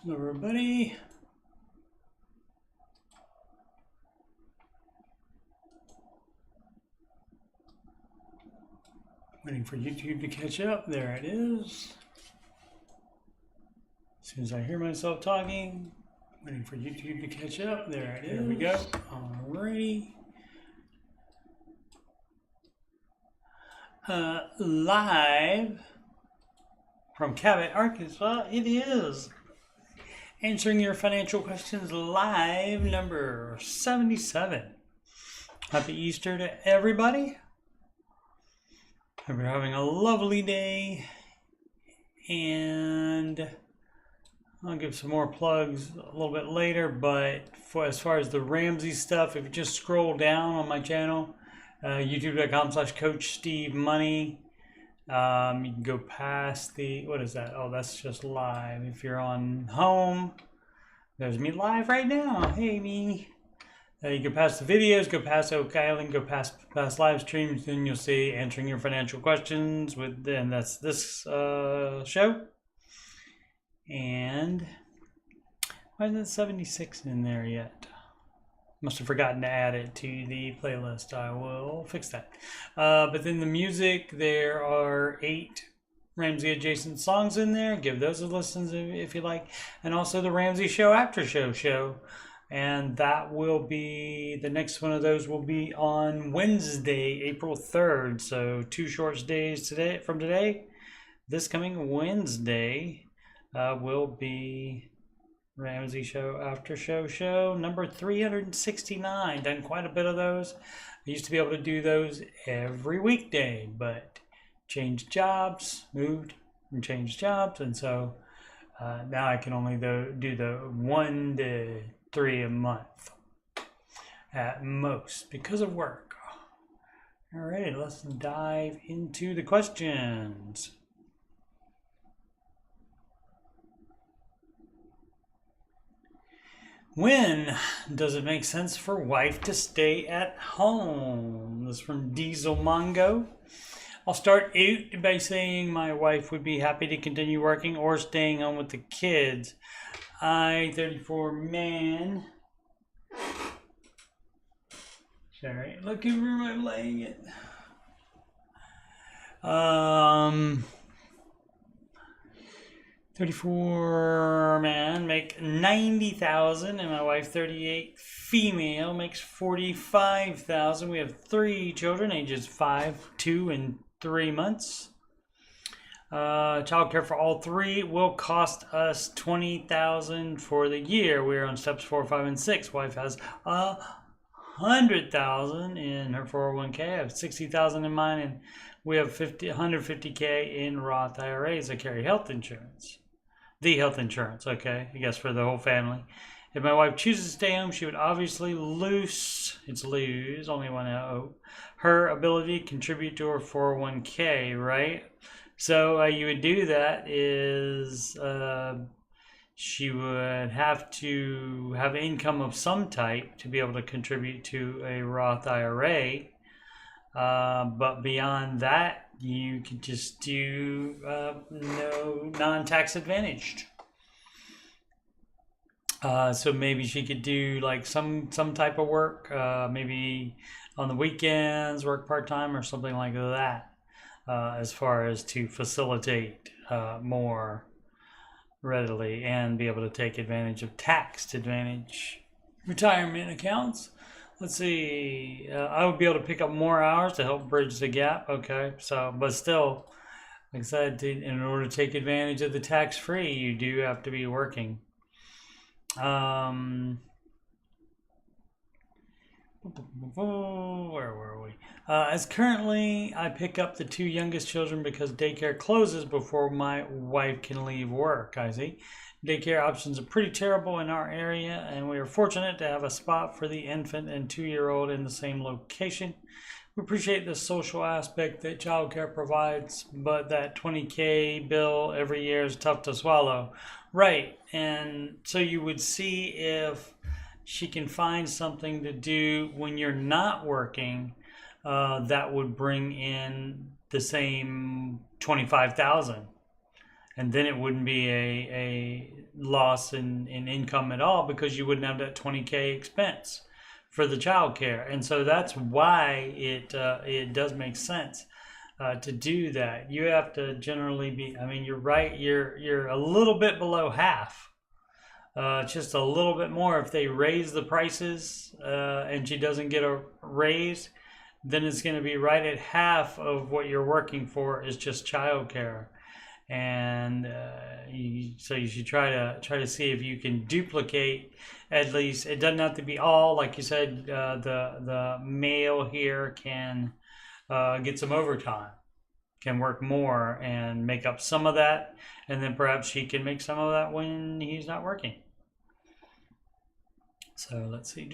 Hello everybody. Waiting for YouTube to catch up. There it is. As soon as I hear myself talking, waiting for YouTube to catch up. There it is. There we go. Alrighty. Live from Cabot, Arkansas. It is answering your financial questions live, number 77. Happy Easter to everybody. Hope you're having a lovely day. And I'll give some more plugs a little bit later, but as far as the Ramsey stuff, if you just scroll down on my channel, youtube.com/coachstevemoney, you can go past the, what is that? Oh, that's just live. If you're on home, there's me live right now. Hey, me. You go past the videos, go past Oak Island, go past live streams, then you'll see answering your financial questions with, and that's this show. And why isn't 76 in there yet? Must have forgotten to add it to the playlist. I will fix that. But then the music, there are 8 Ramsey adjacent songs in there. Give those a listen if you like. And also the Ramsey Show After Show. And that will be, the next one of those will be on Wednesday, April 3rd. So 2 short days from today. This coming Wednesday will be Ramsey Show After Show number 369. Done quite a bit of those. I used to be able to do those every weekday, but changed jobs, moved and changed jobs, and so now I can only do the 1 to 3 a month at most because of work. All right, let's dive into the questions. When does it make sense for wife to stay at home? This is from Diesel Mongo. I'll start out by saying my wife would be happy to continue working or staying home with the kids. I, 34 man. Sorry, looking for my blanket. 34 man, make 90,000, and my wife, 38 female, makes 45,000. We have 3 children, ages 5, 2, and 3 months. Childcare for all 3 will cost us 20,000 for the year. We're on steps 4, 5, and 6. Wife has 100,000 in her 401k. I have 60,000 in mine, and we have 150k in Roth IRAs. I carry health insurance. The health insurance, okay, I guess for the whole family. If my wife chooses to stay home, she would obviously lose only one out, her ability to contribute to her 401k, right? So you would do that is she would have to have income of some type to be able to contribute to a Roth IRA. But beyond that, you could just do no non-tax advantaged. So maybe she could do like some type of work, maybe on the weekends, work part-time or something like that, as far as to facilitate more readily and be able to take advantage of taxed advantage retirement accounts. Let's see, I would be able to pick up more hours to help bridge the gap. Okay, so, but still, like I said, in order to take advantage of the tax-free, you do have to be working. Where were we? As currently, I pick up the 2 youngest children because daycare closes before my wife can leave work. I see. Daycare options are pretty terrible in our area, and we are fortunate to have a spot for the infant and 2-year-old in the same location. We appreciate the social aspect that childcare provides, but that 20K bill every year is tough to swallow. Right, and so you would see if she can find something to do when you're not working that would bring in the same 25,000. And then it wouldn't be a loss in income at all, because you wouldn't have that 20K expense for the child care. And so that's why it does make sense to do that. You have to generally be, I mean, you're right, you're a little bit below half. Just a little bit more. If they raise the prices and she doesn't get a raise, then it's going to be right at half of what you're working for is just childcare. And so you should try to see if you can duplicate at least. It doesn't have to be all, like you said. The male here can get some overtime, can work more and make up some of that, and then perhaps he can make some of that when he's not working. So let's see.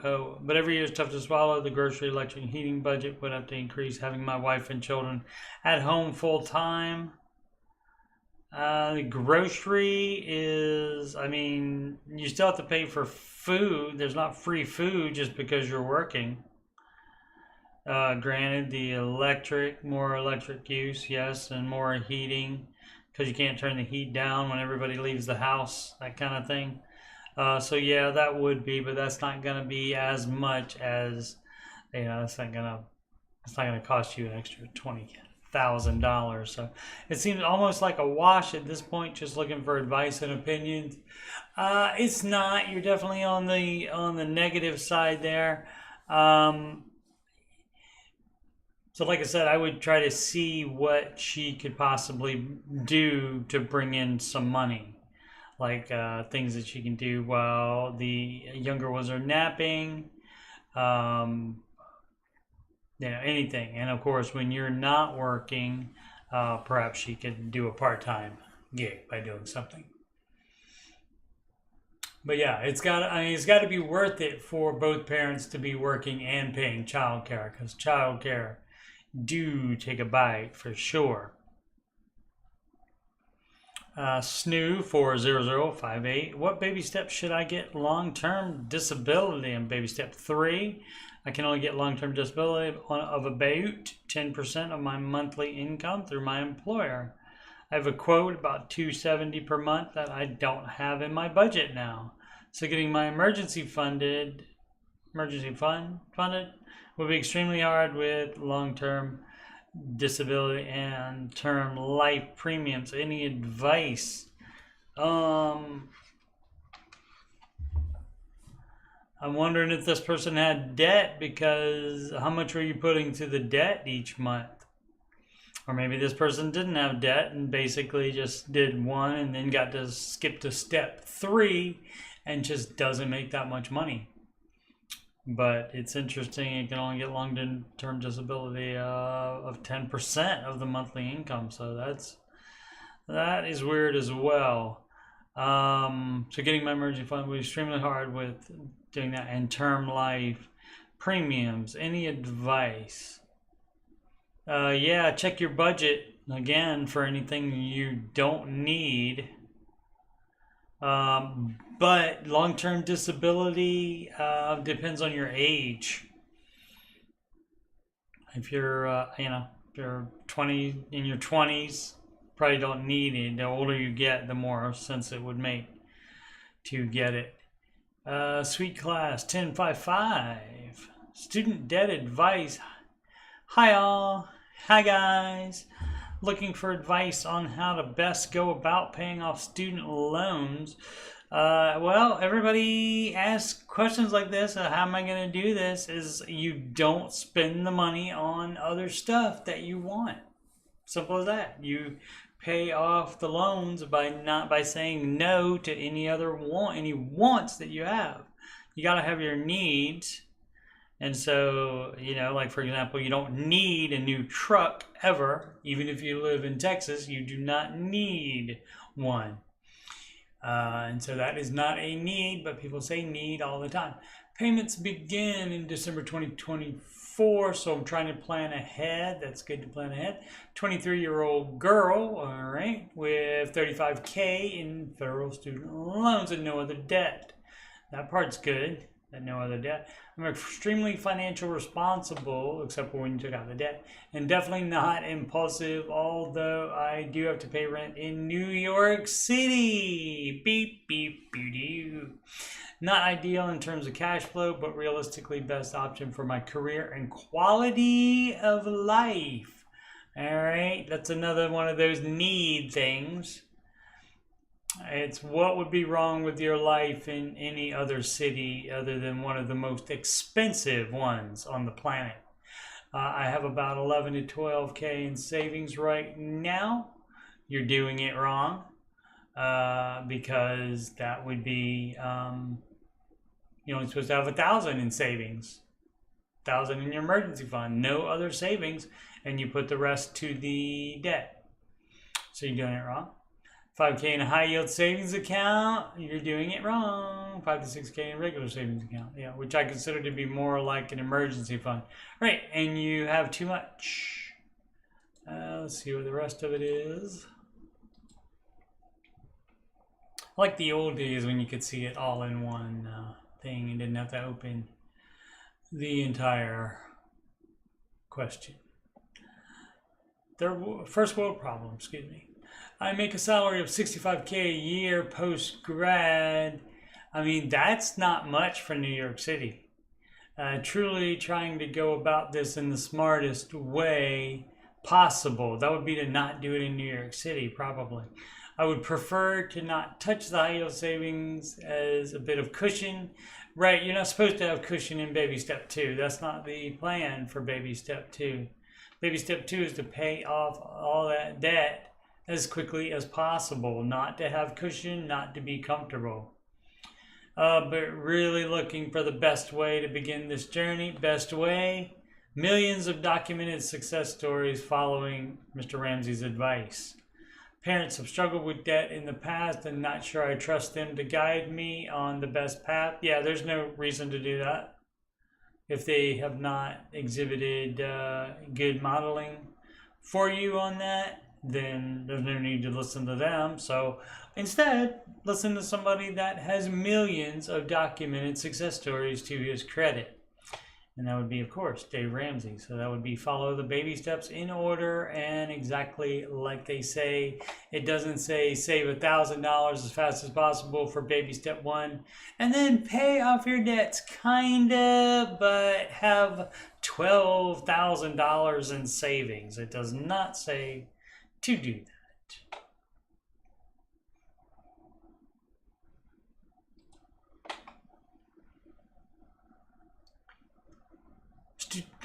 Oh, but every year is tough to swallow. The grocery, electric, and heating budget would have to increase. Having my wife and children at home full time. The grocery is, I mean, you still have to pay for food. There's not free food just because you're working. Granted, the more electric use, yes, and more heating, because you can't turn the heat down when everybody leaves the house, that kind of thing. So yeah, that would be, but that's not going to be as much as, it's not going to cost you an extra $20,000. So it seems almost like a wash at this point, just looking for advice and opinions. It's not. You're definitely on the negative side there. So like I said, I would try to see what she could possibly do to bring in some money. Like things that she can do while the younger ones are napping, anything. And of course, when you're not working, perhaps she could do a part-time gig by doing something. But yeah, it's got to be worth it for both parents to be working and paying childcare, because childcare do take a bite for sure. Snoo 40058. What baby steps should I get long-term disability? In baby step 3, I can only get long-term disability of about 10% of my monthly income through my employer. I have a quote about $270 per month that I don't have in my budget now. So getting my emergency fund funded would be extremely hard with long-term disability and term life premiums. Any advice? I'm wondering if this person had debt, because how much were you putting to the debt each month? Or maybe this person didn't have debt and basically just did one and then got to skip to step 3 and just doesn't make that much money. But it's interesting, you can only get long-term disability of 10% of the monthly income. So that is weird as well. So getting my emergency fund was extremely hard with doing that. And term life premiums. Any advice? Yeah, check your budget again for anything you don't need. But long-term disability depends on your age. If you're, if you're 20 in your 20s, probably don't need it. The older you get, the more sense it would make to get it. Sweet Class 1055. Student debt advice. Hi all. Hi guys. Looking for advice on how to best go about paying off student loans. Well, everybody asks questions like this. How am I going to do this? Is you don't spend the money on other stuff that you want. Simple as that. You pay off the loans by saying no to any wants that you have. You got to have your needs. And so, like for example, you don't need a new truck ever. Even if you live in Texas, you do not need one. And so that is not a need, but people say need all the time. Payments begin in December 2024, so I'm trying to plan ahead. That's good to plan ahead. 23-year-old girl, all right, with $35K in federal student loans and no other debt. That part's good. and no other debt. I'm extremely financially responsible, except for when you took out the debt, and definitely not impulsive, although I do have to pay rent in New York City. Beep, beep, beep, doo. Not ideal in terms of cash flow, but realistically best option for my career and quality of life. All right, that's another one of those need things. It's what would be wrong with your life in any other city other than one of the most expensive ones on the planet. I have about 11 to 12K in savings right now. You're doing it wrong because that would be, you're only supposed to have 1,000 in savings, 1,000 in your emergency fund, no other savings, and you put the rest to the debt. So you're doing it wrong. 5K in a high yield savings account, you're doing it wrong. 5 to 6K in a regular savings account, yeah, which I consider to be more like an emergency fund. Right, and you have too much. Let's see what the rest of it is. Like the old days when you could see it all in one thing and didn't have to open the entire question. First world problem, excuse me. I make a salary of 65K a year post-grad. I mean, that's not much for New York City. Truly trying to go about this in the smartest way possible. That would be to not do it in New York City, probably. I would prefer to not touch the high yield savings as a bit of cushion. Right, you're not supposed to have cushion in baby step 2. That's not the plan for baby step 2. Baby step 2 is to pay off all that debt as quickly as possible, not to have cushion, not to be comfortable. But really looking for the best way to begin this journey. Best way, millions of documented success stories following Mr. Ramsey's advice. Parents have struggled with debt in the past and not sure I trust them to guide me on the best path. Yeah, there's no reason to do that. If they have not exhibited good modeling for you on that, then there's no need to listen to them. So instead, listen to somebody that has millions of documented success stories to his credit. And that would be, of course, Dave Ramsey. So that would be follow the baby steps in order and exactly like they say. It doesn't say save $1,000 as fast as possible for baby step 1 and then pay off your debts, kinda, but have $12,000 in savings. It does not say to do that.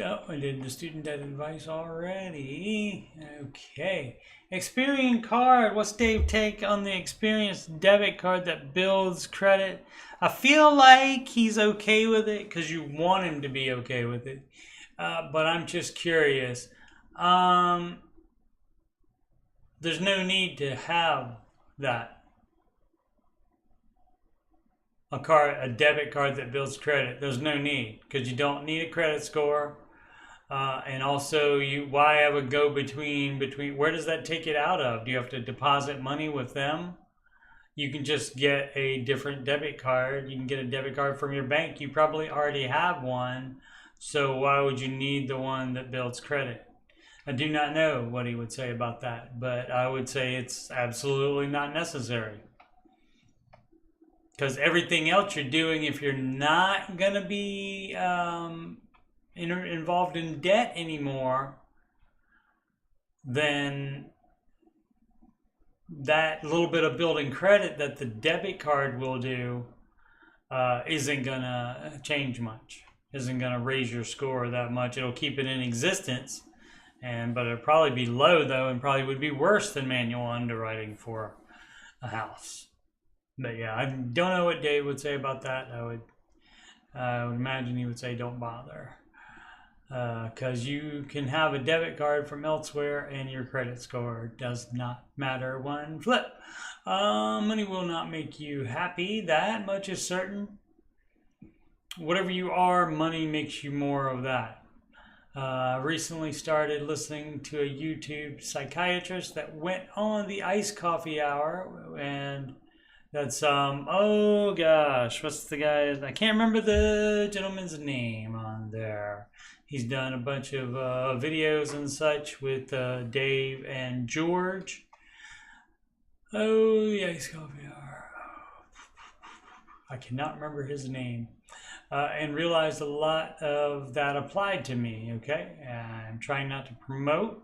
Oh, I did the student debt advice already. Okay. Experian card. What's Dave's take on the Experience debit card that builds credit? I feel like he's okay with it because you want him to be okay with it. But I'm just curious. There's no need to have that. A debit card that builds credit. There's no need because you don't need a credit score. And also, why have a go between? Where does that take it out of? Do you have to deposit money with them? You can just get a different debit card. You can get a debit card from your bank. You probably already have one. So why would you need the one that builds credit? I do not know what he would say about that, but I would say it's absolutely not necessary. Because everything else you're doing, if you're not going to be involved in debt anymore, then that little bit of building credit that the debit card will do isn't going to change much. Isn't going to raise your score that much. It'll keep it in existence, but it'll probably be low, though, and probably would be worse than manual underwriting for a house. But yeah, I don't know what Dave would say about that. I would imagine he would say don't bother. Because you can have a debit card from elsewhere and your credit score does not matter one flip. Money will not make you happy. That much is certain. Whatever you are, money makes you more of that. Recently started listening to a YouTube psychiatrist that went on the iced coffee hour and That's oh gosh, what's the guy? I can't remember the gentleman's name on there. He's done a bunch of videos and such with Dave and George. Oh yeah, he's called me. I cannot remember his name. And realized a lot of that applied to me. Okay, I'm trying not to promote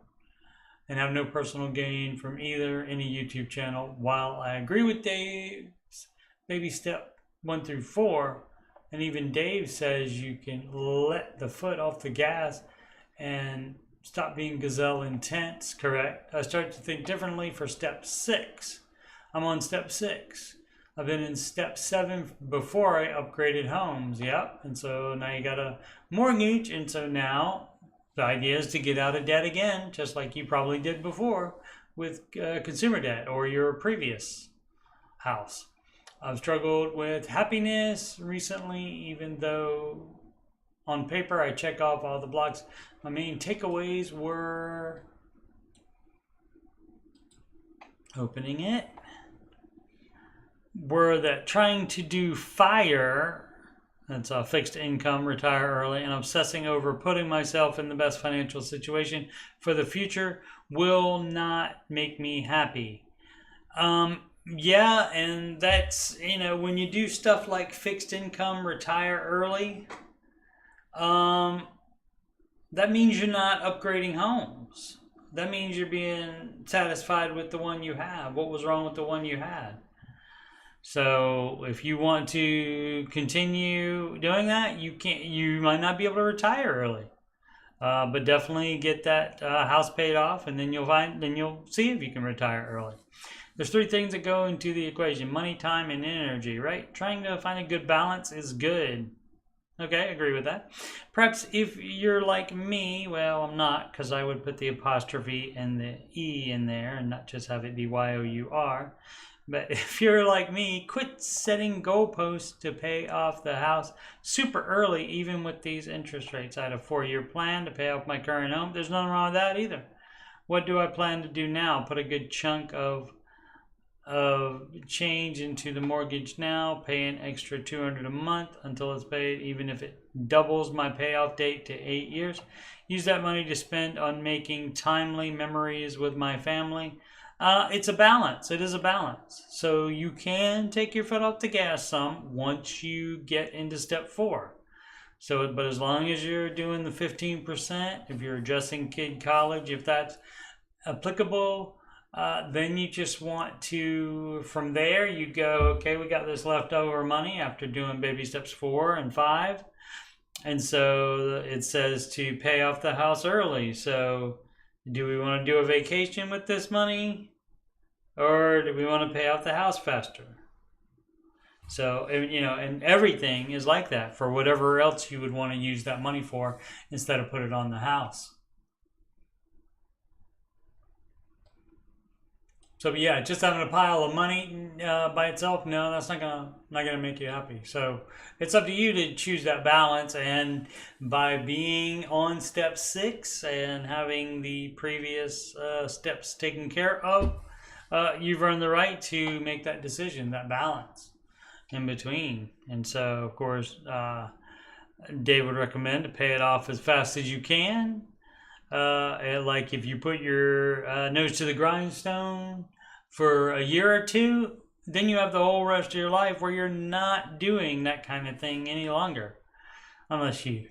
and have no personal gain from either any YouTube channel. While I agree with Dave's baby step 1 through 4, and even Dave says you can let the foot off the gas and stop being gazelle intense, correct? I start to think differently for step 6. I'm on step 6. I've been in step 7 before I upgraded homes, yep. And so now you got a mortgage, and so now the idea is to get out of debt again, just like you probably did before with consumer debt or your previous house. I've struggled with happiness recently, even though on paper I check off all the blocks. My main takeaways were opening it, were that trying to do FIRE, that's a fixed income, retire early, and obsessing over putting myself in the best financial situation for the future will not make me happy. Yeah, and that's, when you do stuff like fixed income, retire early, that means you're not upgrading homes. That means you're being satisfied with the one you have. What was wrong with the one you had? So if you want to continue doing that, you might not be able to retire early, but definitely get that house paid off, and then you'll see if you can retire early. There's 3 things that go into the equation: money, time, and energy. Right? Trying to find a good balance is good. Okay, agree with that. Perhaps if you're like me, well, I'm not, because I would put the apostrophe and the E in there and not just have it be Y-O-U-R. But if you're like me, quit setting goalposts to pay off the house super early, even with these interest rates. I had a 4-year plan to pay off my current home. There's nothing wrong with that either. What do I plan to do now? Put a good chunk of change into the mortgage now, pay an extra $200 a month until it's paid, even if it doubles my payoff date to 8 years. Use that money to spend on making timely memories with my family. It's a balance. It is a balance. So you can take your foot off the gas some once you get into step 4. So, but as long as you're doing the 15%, if you're adjusting kid college, if that's applicable, then you just want to, from there, you go, okay, we got this leftover money after doing baby steps 4 and 5. And so it says to pay off the house early. So do we want to do a vacation with this money, or do we want to pay off the house faster? So, and everything is like that for whatever else you would want to use that money for instead of put it on the house. So, yeah, just having a pile of money by itself, no, that's not gonna make you happy. So it's up to you to choose that balance. And by being on step 6 and having the previous steps taken care of, you've earned the right to make that decision, that balance in between. And so, of course, Dave would recommend to pay it off as fast as you can. Like if you put your nose to the grindstone for a year or 2, then you have the whole rest of your life where you're not doing that kind of thing any longer, unless you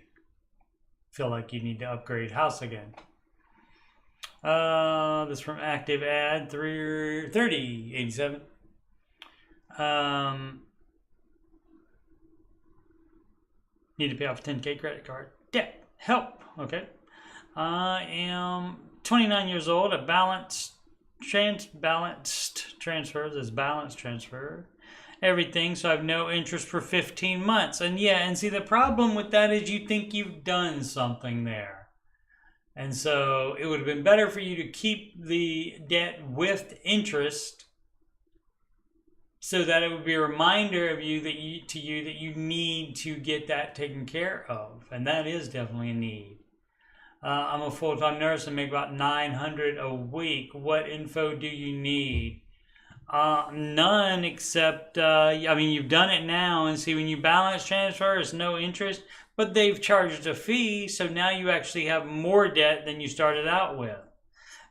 feel like you need to upgrade house again. This from Active Ad 3087. Need to pay off a 10K credit card debt. Help. Okay. I am 29 years old. A balanced transfers is balanced transfer. Everything. So I have no interest for 15 months. And yeah, and see the problem with that is you think you've done something there. And so it would have been better for you to keep the debt with interest, so that it would be a reminder of you that you need to get that taken care of. And that is definitely a need. I'm a full-time nurse and make about $900 a week. What info do you need? None except, I mean, you've done it now, and see, when you balance transfer, it's no interest, but they've charged a fee, so now you actually have more debt than you started out with.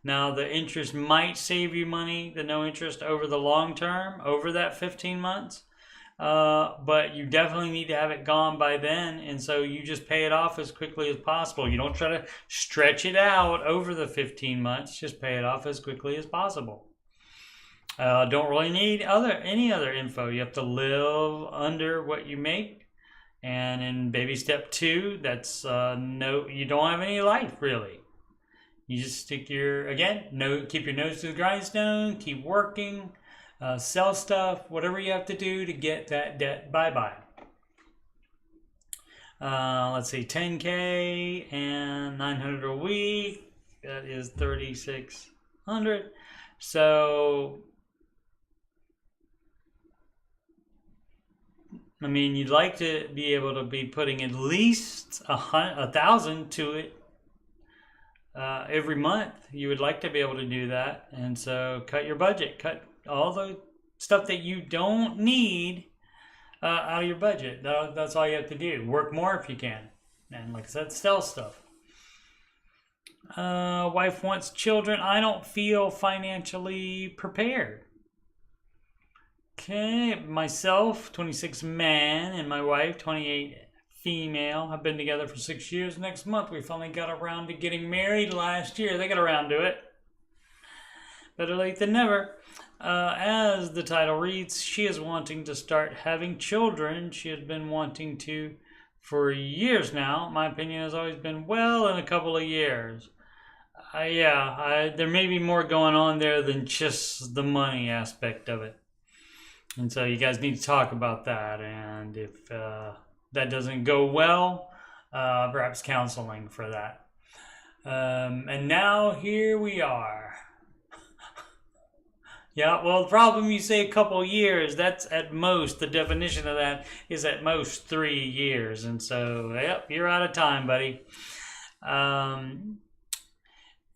Now, the interest might save you money, the no interest over the long term, over that 15 months. But you definitely need to have it gone by then. And so you just pay it off as quickly as possible. You don't try to stretch it out over the 15 months. Just pay it off as quickly as possible. Don't really need any other info. You have to live under what you make. And in baby step 2, that's no, you don't have any life really. You just stick your, keep your nose to the grindstone, keep working, sell stuff, whatever you have to do to get that debt bye-bye. Let's see, 10K and 900 a week, that is 3,600. So, I mean, you'd like to be able to be putting at least 1,000 to it. Every month. You would like to be able to do that, and so cut your budget, cut all the stuff that you don't need out of your budget. That's all you have to do. Work more if you can, and like I said, sell stuff. Wife wants children. I don't feel financially prepared. Okay, myself, 26 man, and my wife, 28 female, have been together for 6 years. Next month, we finally got around to getting married last year. They got around to it. Better late than never. As the title reads, she is wanting to start having children. She has been wanting to for years now. My opinion has always been, well, in a couple of years. There may be more going on there than just the money aspect of it. And so you guys need to talk about that. And if that doesn't go well, perhaps counseling for that. And now here we are. Yeah, well, the problem, you say a couple years, that's at most, the definition of that is at most 3 years. And so, yep, you're out of time, buddy.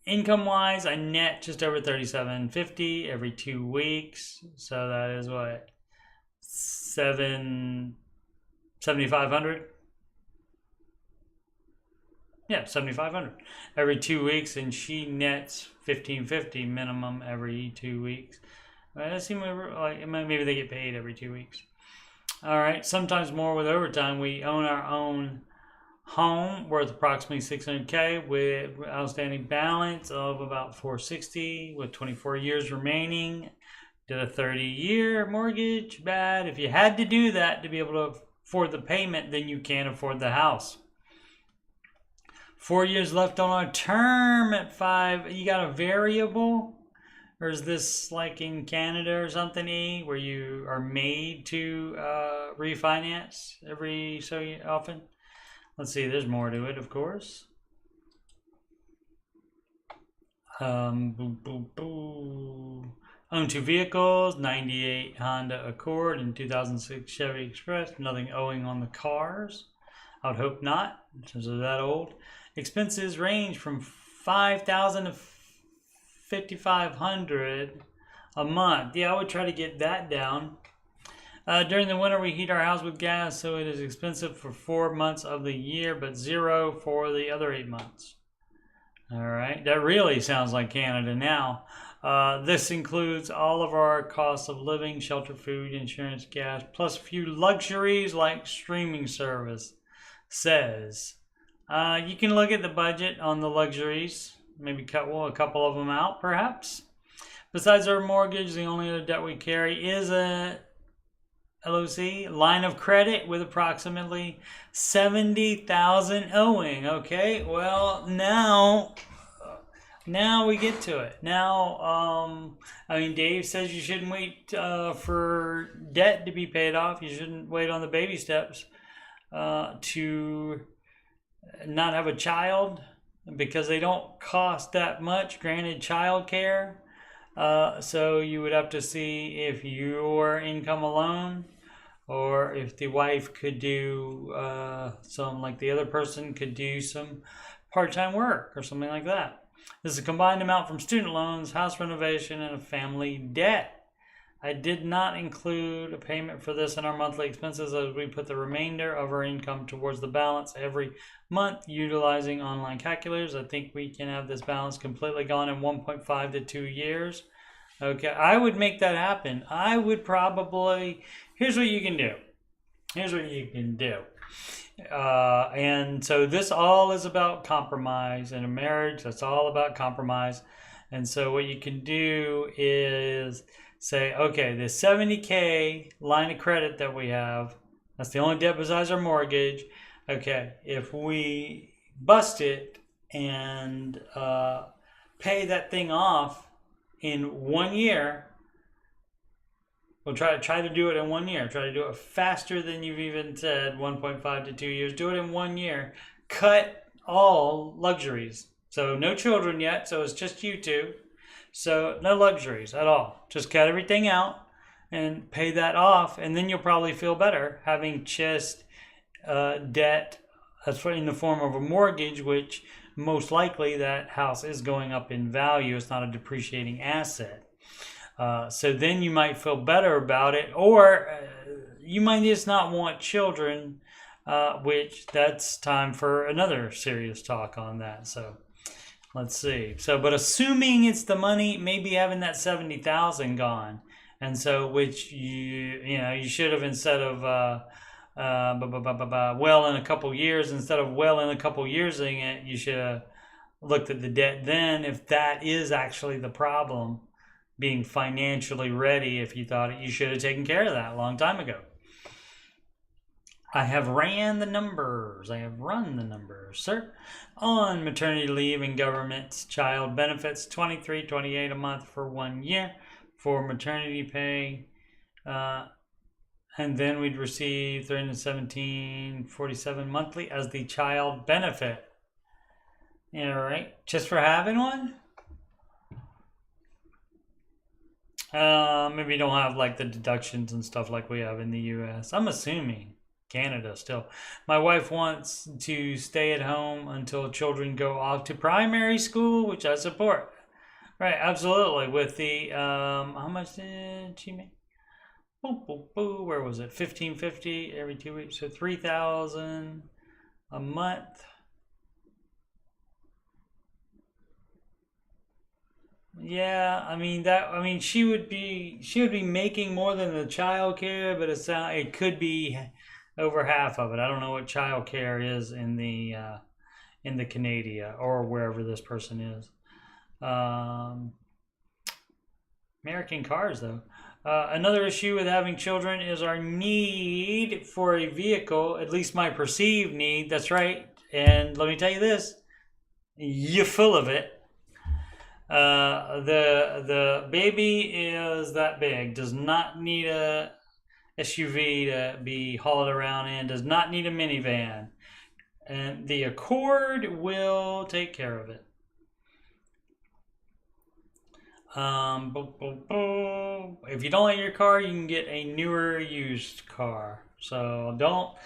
Income-wise, I net just over $3,750 every 2 weeks. So that is what? $7,500? Yeah, $7,500 every 2 weeks, and she nets $1,550 minimum every 2 weeks. It seems like maybe they get paid every 2 weeks. All right, sometimes more with overtime. We own our own home worth approximately $600K with outstanding balance of about $460 with 24 years remaining. Did a 30-year mortgage. Bad. If you had to do that to be able to afford the payment, then you can't afford the house. 4 years left on our term at 5. You got a variable? Or is this like in Canada or something, where you are made to refinance every so often? Let's see, there's more to it, of course. Own 2 vehicles, 98 Honda Accord and 2006 Chevy Express. Nothing owing on the cars. I would hope not, since they're that old. Expenses range from $5,000 to $5,500 a month. Yeah, I would try to get that down. During the winter, we heat our house with gas, so it is expensive for 4 months of the year, but zero for the other 8 months. All right, that really sounds like Canada now. This includes all of our costs of living, shelter, food, insurance, gas, plus a few luxuries like streaming service. Says you can look at the budget on the luxuries, maybe cut a couple of them out, perhaps. Besides our mortgage, the only other debt we carry is a LOC, line of credit, with approximately $70,000 owing. Okay, well, now we get to it. Now, I mean, Dave says you shouldn't wait for debt to be paid off. You shouldn't wait on the baby steps to not have a child, because they don't cost that much. Granted, child care. So you would have to see if your income alone, or if the wife could do some, like the other person could do some part-time work or something like that. This is a combined amount from student loans, house renovation, and a family debt. I did not include a payment for this in our monthly expenses as we put the remainder of our income towards the balance every month utilizing online calculators. I think we can have this balance completely gone in 1.5 to 2 years. Okay, I would make that happen. I would probably, here's what you can do. Here's what you can do. And so this all is about compromise in a marriage. That's all about compromise. And so what you can do is say, okay, the 70K line of credit that we have, that's the only debt besides our mortgage. Okay, if we bust it and pay that thing off in 1 year, we'll try to do it in 1 year. Try to do it faster than you've even said, 1.5 to 2 years. Do it in 1 year. Cut all luxuries. So no children yet, so it's just you two. So no luxuries at all. Just cut everything out and pay that off, and then you'll probably feel better having just debt that's in the form of a mortgage, which most likely that house is going up in value. It's not a depreciating asset. So then you might feel better about it, or you might just not want children, which that's time for another serious talk on that. So let's see. So, but assuming it's the money, maybe having that 70,000 gone, and so which you should have, instead of well in a couple years, instead of well in a couple years in it, you should have looked at the debt then, if that is actually the problem. Being financially ready, if you thought it, you should have taken care of that a long time ago. I have ran the numbers. I have run the numbers, sir. On maternity leave and government child benefits, $23.28 a month for 1 year for maternity pay. And then we'd receive $317.47 monthly as the child benefit. Yeah, right. Just for having one? Maybe you don't have like the deductions and stuff like we have in the US. I'm assuming Canada still. My wife wants to stay at home until children go off to primary school, which I support. Right, absolutely. With the how much did she make? Where was it? $1,550 every 2 weeks, so $3,000 a month. Yeah, I mean she would be making more than the child care, but it could be over half of it. I don't know what child care is in the Canada or wherever this person is. American cars, though. Another issue with having children is our need for a vehicle, at least my perceived need. That's right. And let me tell you this, you're full of it. The baby is that big, does not need a SUV to be hauled around in, does not need a minivan. And the Accord will take care of it. If you don't like your car, you can get a newer used car. So don't,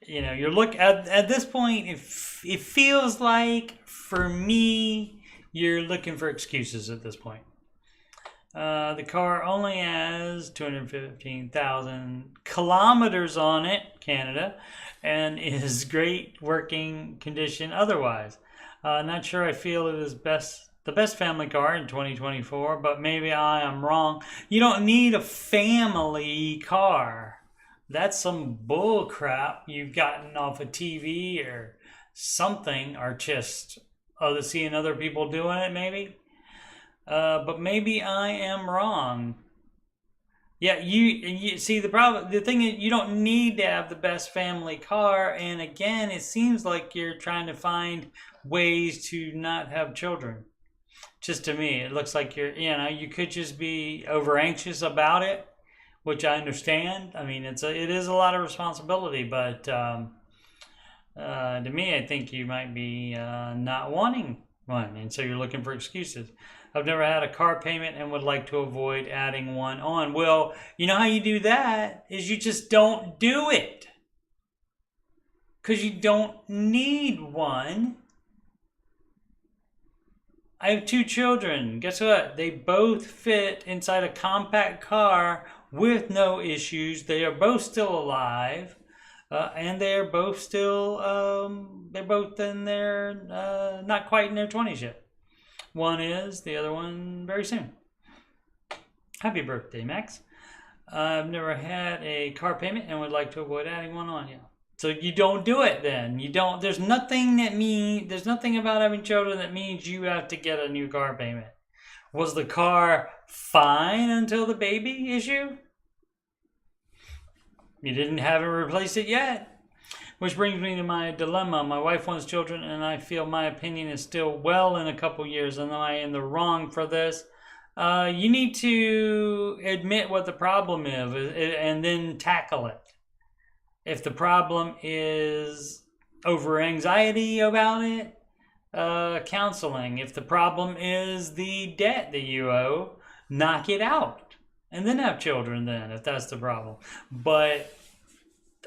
you're at this point, if it feels like, for me, you're looking for excuses at this point. The car only has 215,000 kilometers on it, Canada, and is great working condition otherwise. Not sure I feel it is the best family car in 2024, but maybe I am wrong. You don't need a family car. That's some bull crap you've gotten off of TV or something, or just seeing other people doing it, maybe. But maybe I am wrong. Yeah, you see the thing is, you don't need to have the best family car, and again, it seems like you're trying to find ways to not have children. Just to me, it looks like you could just be over anxious about it, which I understand. I mean, it is a lot of responsibility, but to me, I think you might be not wanting one, and so you're looking for excuses. I've never had a car payment and would like to avoid adding one on. Well, you know how you do that is you just don't do it, because you don't need one. I have 2 children. Guess what? They both fit inside a compact car with no issues. They are both still alive. And they're both still, they're both in their, not quite in their 20s yet. One is, the other one very soon. Happy birthday, Max. I've never had a car payment and would like to avoid adding one on you. So you don't do it then. You don't, there's nothing about having children that means you have to get a new car payment. Was the car fine until the baby issue? You didn't have it replaced it yet. Which brings me to my dilemma. My wife wants children and I feel my opinion is still well in a couple years. Am I in the wrong for this? You need to admit what the problem is and then tackle it. If the problem is over anxiety about it, counseling. If the problem is the debt that you owe, knock it out. And then have children then, if that's the problem. But,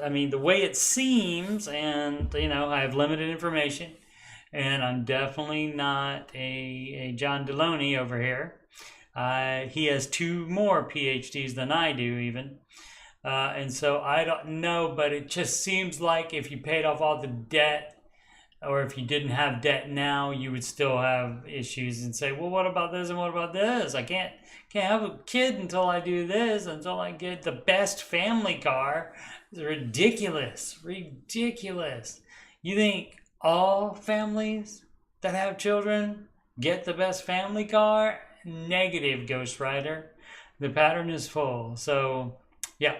I mean, the way it seems, and, you know, I have limited information, and I'm definitely not a John Deloney over here. He has 2 more PhDs than I do, even. And so I don't know, but it just seems like if you paid off all the debt, or if you didn't have debt now, you would still have issues and say, well, what about this and what about this? I can't have a kid until I do this, until I get the best family car. It's ridiculous. Ridiculous. You think all families that have children get the best family car? Negative, Ghost Rider. The pattern is full. So, yeah.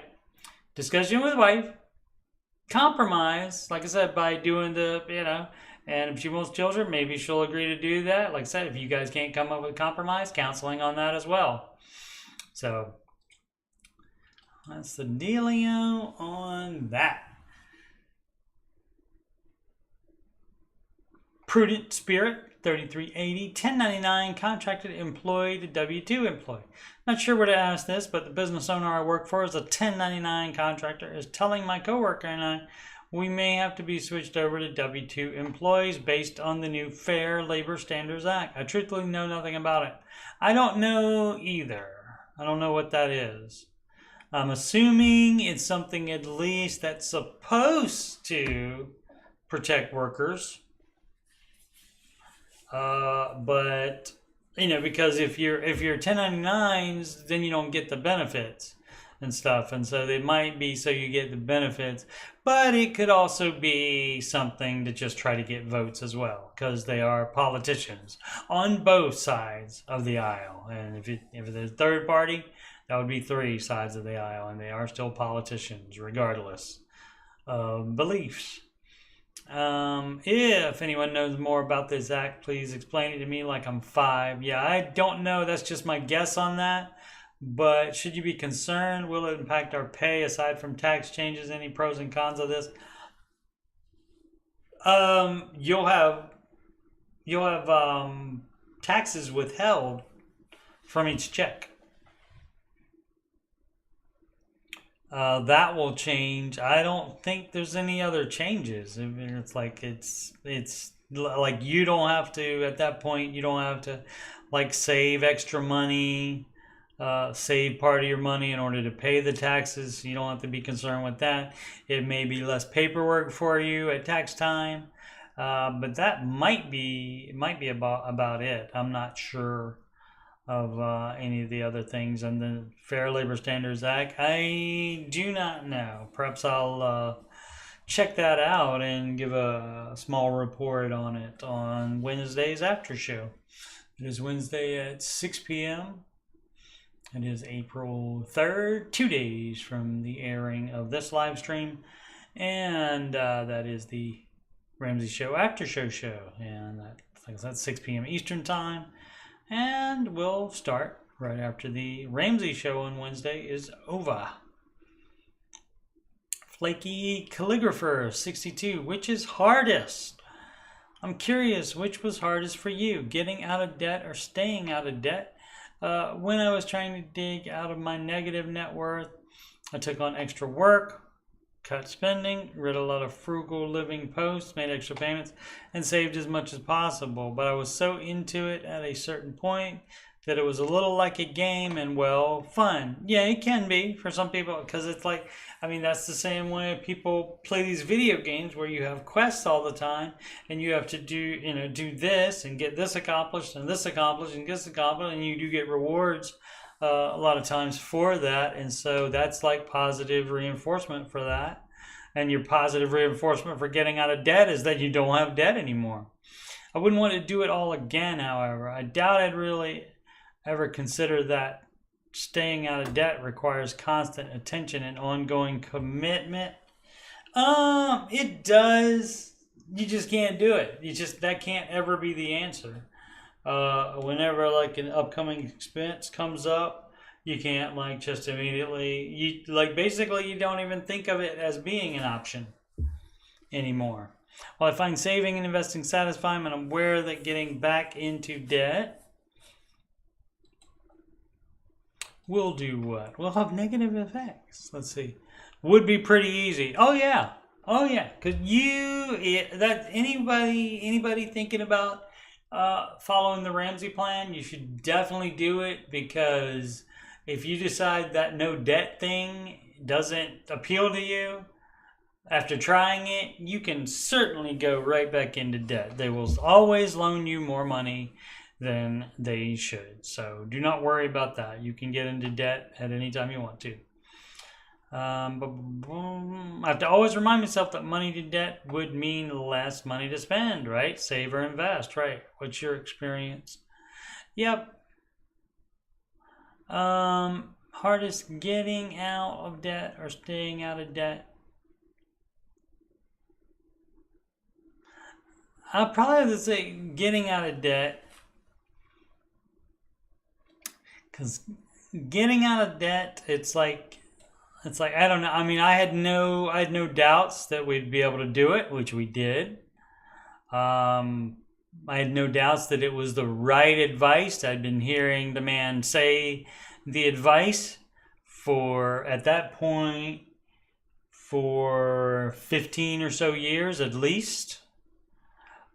Discussion with wife. Compromise, like I said, by doing the, you know, and if she wants children, maybe she'll agree to do that. Like I said, if you guys can't come up with a compromise, counseling on that as well. So, that's the dealio on that. Prudent Spirit, 3380, 1099, contracted employee to W-2 employee. Not sure where to ask this, but the business owner I work for is a 1099 contractor, is telling my coworker and I we may have to be switched over to W-2 employees based on the new Fair Labor Standards Act. I truthfully know nothing about it. I don't know either. I don't know what that is. I'm assuming it's something at least that's supposed to protect workers. But you know, because if you're 1099s, then you don't get the benefits and stuff, and so they might be so you get the benefits, but it could also be something to just try to get votes as well, because they are politicians on both sides of the aisle. And if there's a third party, that would be 3 sides of the aisle, and they are still politicians regardless of beliefs. If anyone knows more about this act, please explain it to me like I'm 5. Yeah, I don't know. That's just my guess on that. But should you be concerned? Will it impact our pay aside from tax changes? Any pros and cons of this? You'll have taxes withheld from each check. That will change. I don't think there's any other changes. I mean, it's like you don't have to, at that point, you don't have to like save extra money, save part of your money in order to pay the taxes. You don't have to be concerned with that. It may be less paperwork for you at tax time, but that might be about it. I'm not sure of any of the other things. And the Fair Labor Standards Act, I do not know. Perhaps I'll check that out and give a small report on it on Wednesday's after show. It is Wednesday at 6 p.m. It is April 3rd, 2 days from the airing of this live stream. And that is the Ramsey Show after show. And that, like I said, 6 p.m. Eastern time. And we'll start right after the Ramsey Show on Wednesday is over. Flaky Calligrapher 62. Which is hardest? I'm curious, which was hardest for you? Getting out of debt or staying out of debt? When I was trying to dig out of my negative net worth, I took on extra work. cut spending, read a lot of frugal living posts, made extra payments, and saved as much as possible. But I was so into it at a certain point that it was a little like a game and, well, fun. Yeah, it can be for some people, because it's like, I mean, that's the same way people play these video games where you have quests all the time and you have to do this and get this accomplished and this accomplished and this accomplished, and you do get rewards a lot of times for that. And so that's like positive reinforcement for that. And your positive reinforcement for getting out of debt is that you don't have debt anymore. I wouldn't want to do it all again, however. I doubt I'd really ever consider that staying out of debt requires constant attention and ongoing commitment. It does. You just can't do it. That can't ever be the answer. Whenever like an upcoming expense comes up, you can't like just immediately, basically you don't even think of it as being an option anymore. While I find saving and investing satisfying, and I'm aware that getting back into debt will do what? Will have negative effects. Let's see. Would be pretty easy. Oh yeah. Cause anybody thinking about following the Ramsey plan, you should definitely do it, because if you decide that no debt thing doesn't appeal to you after trying it, you can certainly go right back into debt. They will always loan you more money than they should. So do not worry about that. You can get into debt at any time you want to. I have to always remind myself that money to debt would mean less money to spend, right? Save or invest, right? What's your experience? Yep. Hardest getting out of debt or staying out of debt? I'll probably have to say getting out of debt. Because getting out of debt, it's like I don't know. I mean, I had no doubts that we'd be able to do it, which we did. I had no doubts that it was the right advice. I'd been hearing the man say the advice at that point for 15 or so years at least,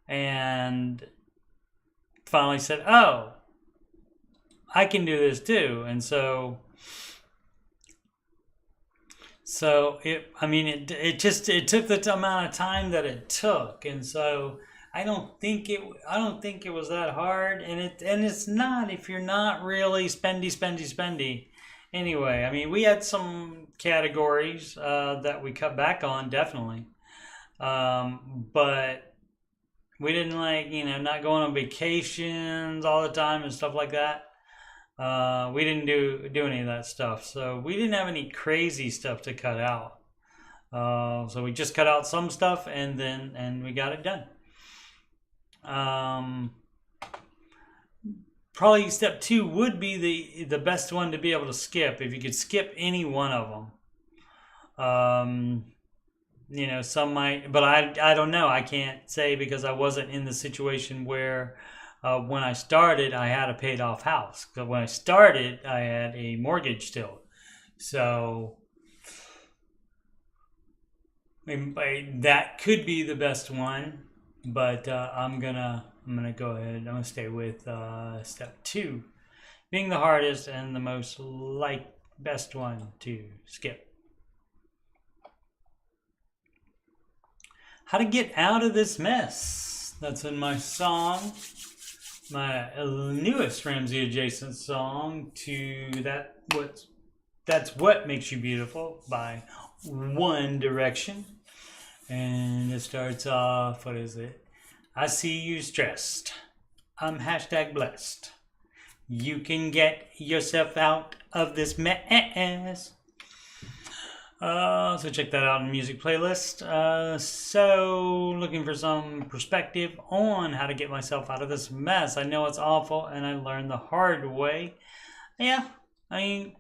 and finally said, "Oh, I can do this too." And so it took the amount of time that it took, and so I don't think it was that hard, and it's not if you're not really spendy. Anyway, I mean, we had some categories that we cut back on, definitely, but we didn't not going on vacations all the time and stuff like that. We didn't do any of that stuff, so we didn't have any crazy stuff to cut out. So we just cut out some stuff, and we got it done. Probably step 2 would be the best one to be able to skip, if you could skip any one of them. Some might, but I don't know. I can't say, because I wasn't in the situation where when I started I had a paid off house. Because when I started I had a mortgage still. So that could be the best one, but I'm gonna go ahead. I'm gonna stay with step 2 being the hardest and the most best one to skip. How to get out of this mess. That's in my song, my newest Ramsey adjacent song to That's What Makes You Beautiful by One Direction. And it starts off, what is it? I see you stressed. I'm #blessed. You can get yourself out of this mess. So check that out in the music playlist. So looking for some perspective on how to get myself out of this mess. I know it's awful, and I learned the hard way. Yeah, I mean,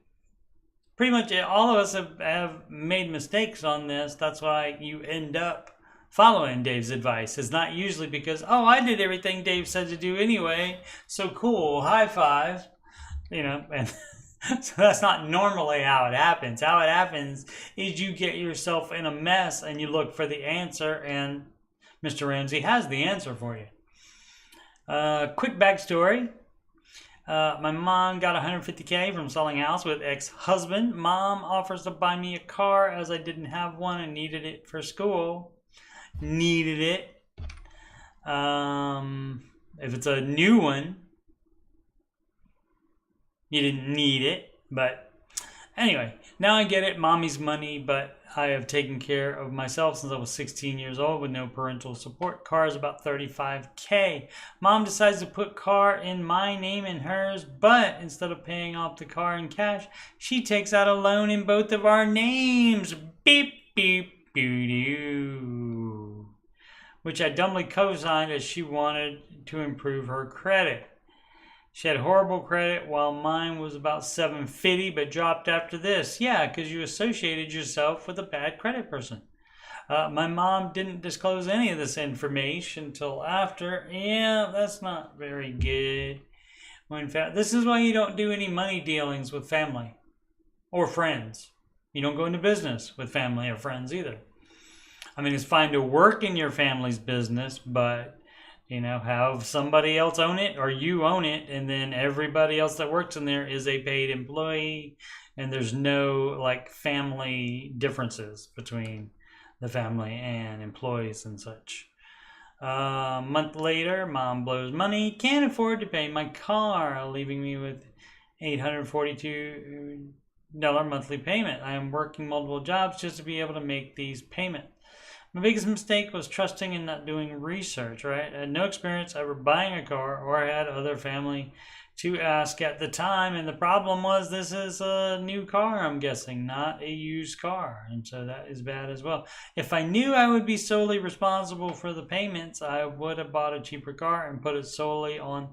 pretty much all of us have made mistakes on this. That's why you end up following Dave's advice. It's not usually because, oh, I did everything Dave said to do anyway, so cool, high five, and So that's not normally how it happens. How it happens is you get yourself in a mess and you look for the answer, and Mr. Ramsey has the answer for you. Quick backstory. My mom got $150K from selling a house with ex-husband. Mom offers to buy me a car as I didn't have one and needed it for school. Needed it. If it's a new one, you didn't need it. But anyway, now I get it. Mommy's money, but I have taken care of myself since I was 16 years old with no parental support. Car is about $35K. Mom decides to put car in my name and hers, but instead of paying off the car in cash, she takes out a loan in both of our names. Beep, beep, boo-doo. Which I dumbly co-signed as she wanted to improve her credit. She had horrible credit while mine was about 750, but dropped after this. Yeah, because you associated yourself with a bad credit person. My mom didn't disclose any of this information until after. Yeah, that's not very good. When this is why you don't do any money dealings with family or friends. You don't go into business with family or friends either. I mean, it's fine to work in your family's business, but have somebody else own it or you own it, and then everybody else that works in there is a paid employee, and there's no family differences between the family and employees and such. A month later, mom blows money, can't afford to pay my car, leaving me with $842 monthly payment. I am working multiple jobs just to be able to make these payments. My biggest mistake was trusting and not doing research, right? I had no experience ever buying a car or had other family to ask at the time. And the problem was this is a new car, I'm guessing, not a used car. And so that is bad as well. If I knew I would be solely responsible for the payments, I would have bought a cheaper car and put it solely on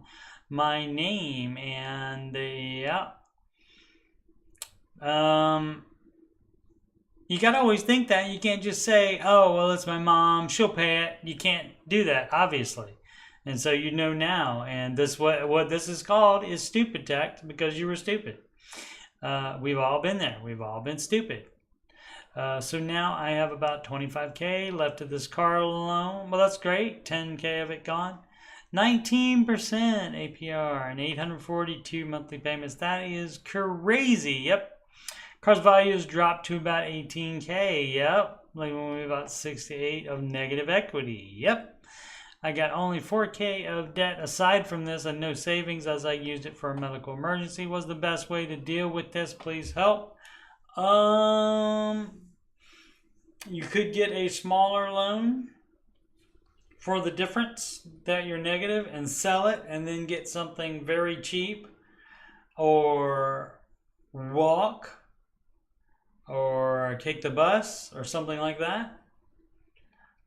my name. And yeah. You got to always think that. You can't just say, oh, well, it's my mom, she'll pay it. You can't do that, obviously. And so you know now. And this what this is called is stupid tax, because you were stupid. We've all been there. We've all been stupid. So now I have about $25K left of this car loan. Well, that's great. $10K of it gone. 19% APR and 842 monthly payments. That is crazy. Yep. Car's value has dropped to about 18K. Yep. Like about 68 of negative equity. Yep. I got only 4K of debt aside from this and no savings as I used it for a medical emergency. Was the best way to deal with this? Please help. You could get a smaller loan for the difference that you're negative and sell it and then get something very cheap, or walk, or take the bus or something like that.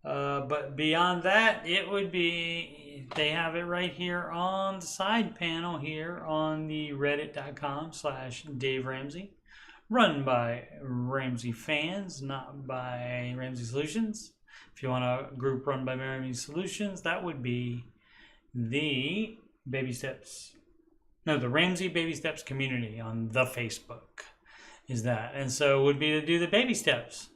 But beyond that, it would be, they have it right here on the side panel here on the reddit.com/Dave Ramsey, run by Ramsey fans, not by Ramsey Solutions. If you want a group run by Ramsey Solutions, that would be the Baby Steps. No, the Ramsey Baby Steps community on the Facebook is that. And so it would be to do the baby steps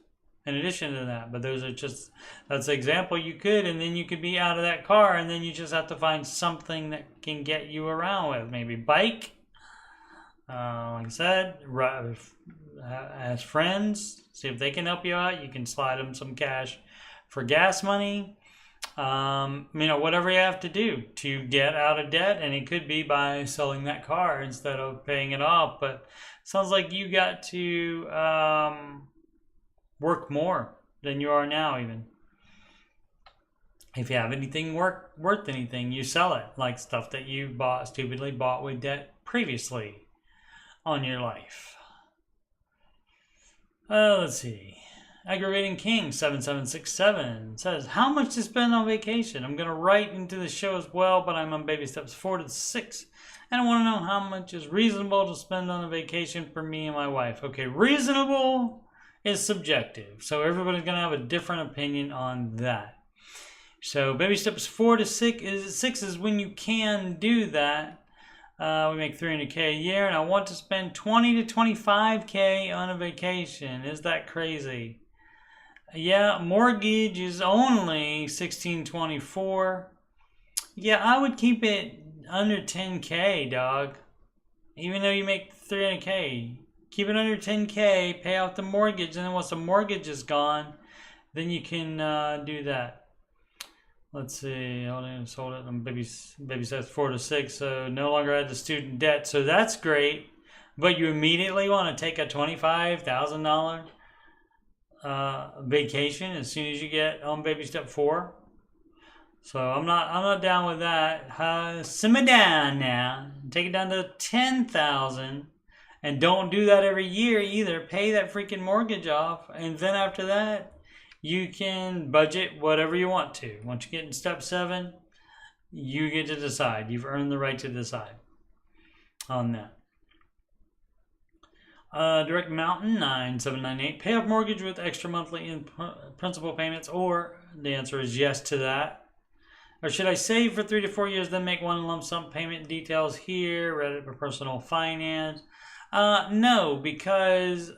in addition to that. But those are just, that's an example you could, and then you could be out of that car, and then you just have to find something that can get you around with. Maybe bike. Like I said, ask friends, see if they can help you out. You can slide them some cash for gas money. Whatever you have to do to get out of debt, and it could be by selling that car instead of paying it off. But sounds like you got to work more than you are now. Even if you have anything worth anything, you sell it, like stuff that you stupidly bought with debt previously on your life. Let's see. Aggravating King 7767 says, how much to spend on vacation? I'm going to write into the show as well, but I'm on baby steps 4 to 6. And I want to know how much is reasonable to spend on a vacation for me and my wife. Okay, reasonable is subjective. So everybody's going to have a different opinion on that. So baby steps 4 to 6 is when you can do that. We make $300K a year, and I want to spend $20 to $25K on a vacation. Is that crazy? Yeah, mortgage is only $1,624. Yeah, I would keep it under $10K, dog. Even though you make $300K, keep it under $10K, pay off the mortgage, and then once the mortgage is gone, then you can do that. Let's see, hold on, sold it. Baby says 4 to 6, so no longer had the student debt. So that's great, but you immediately want to take a $25,000 vacation as soon as you get on baby step 4. So I'm not down with that. Simmer down now. Take it down to 10,000, and don't do that every year either. Pay that freaking mortgage off, and then after that, you can budget whatever you want to. Once you get in step 7, you get to decide. You've earned the right to decide on that. Direct Mountain 9798. Pay off mortgage with extra monthly principal payments, or the answer is yes to that. Or should I save for 3 to 4 years, then make one lump sum payment? Details here. Reddit for personal finance. No, because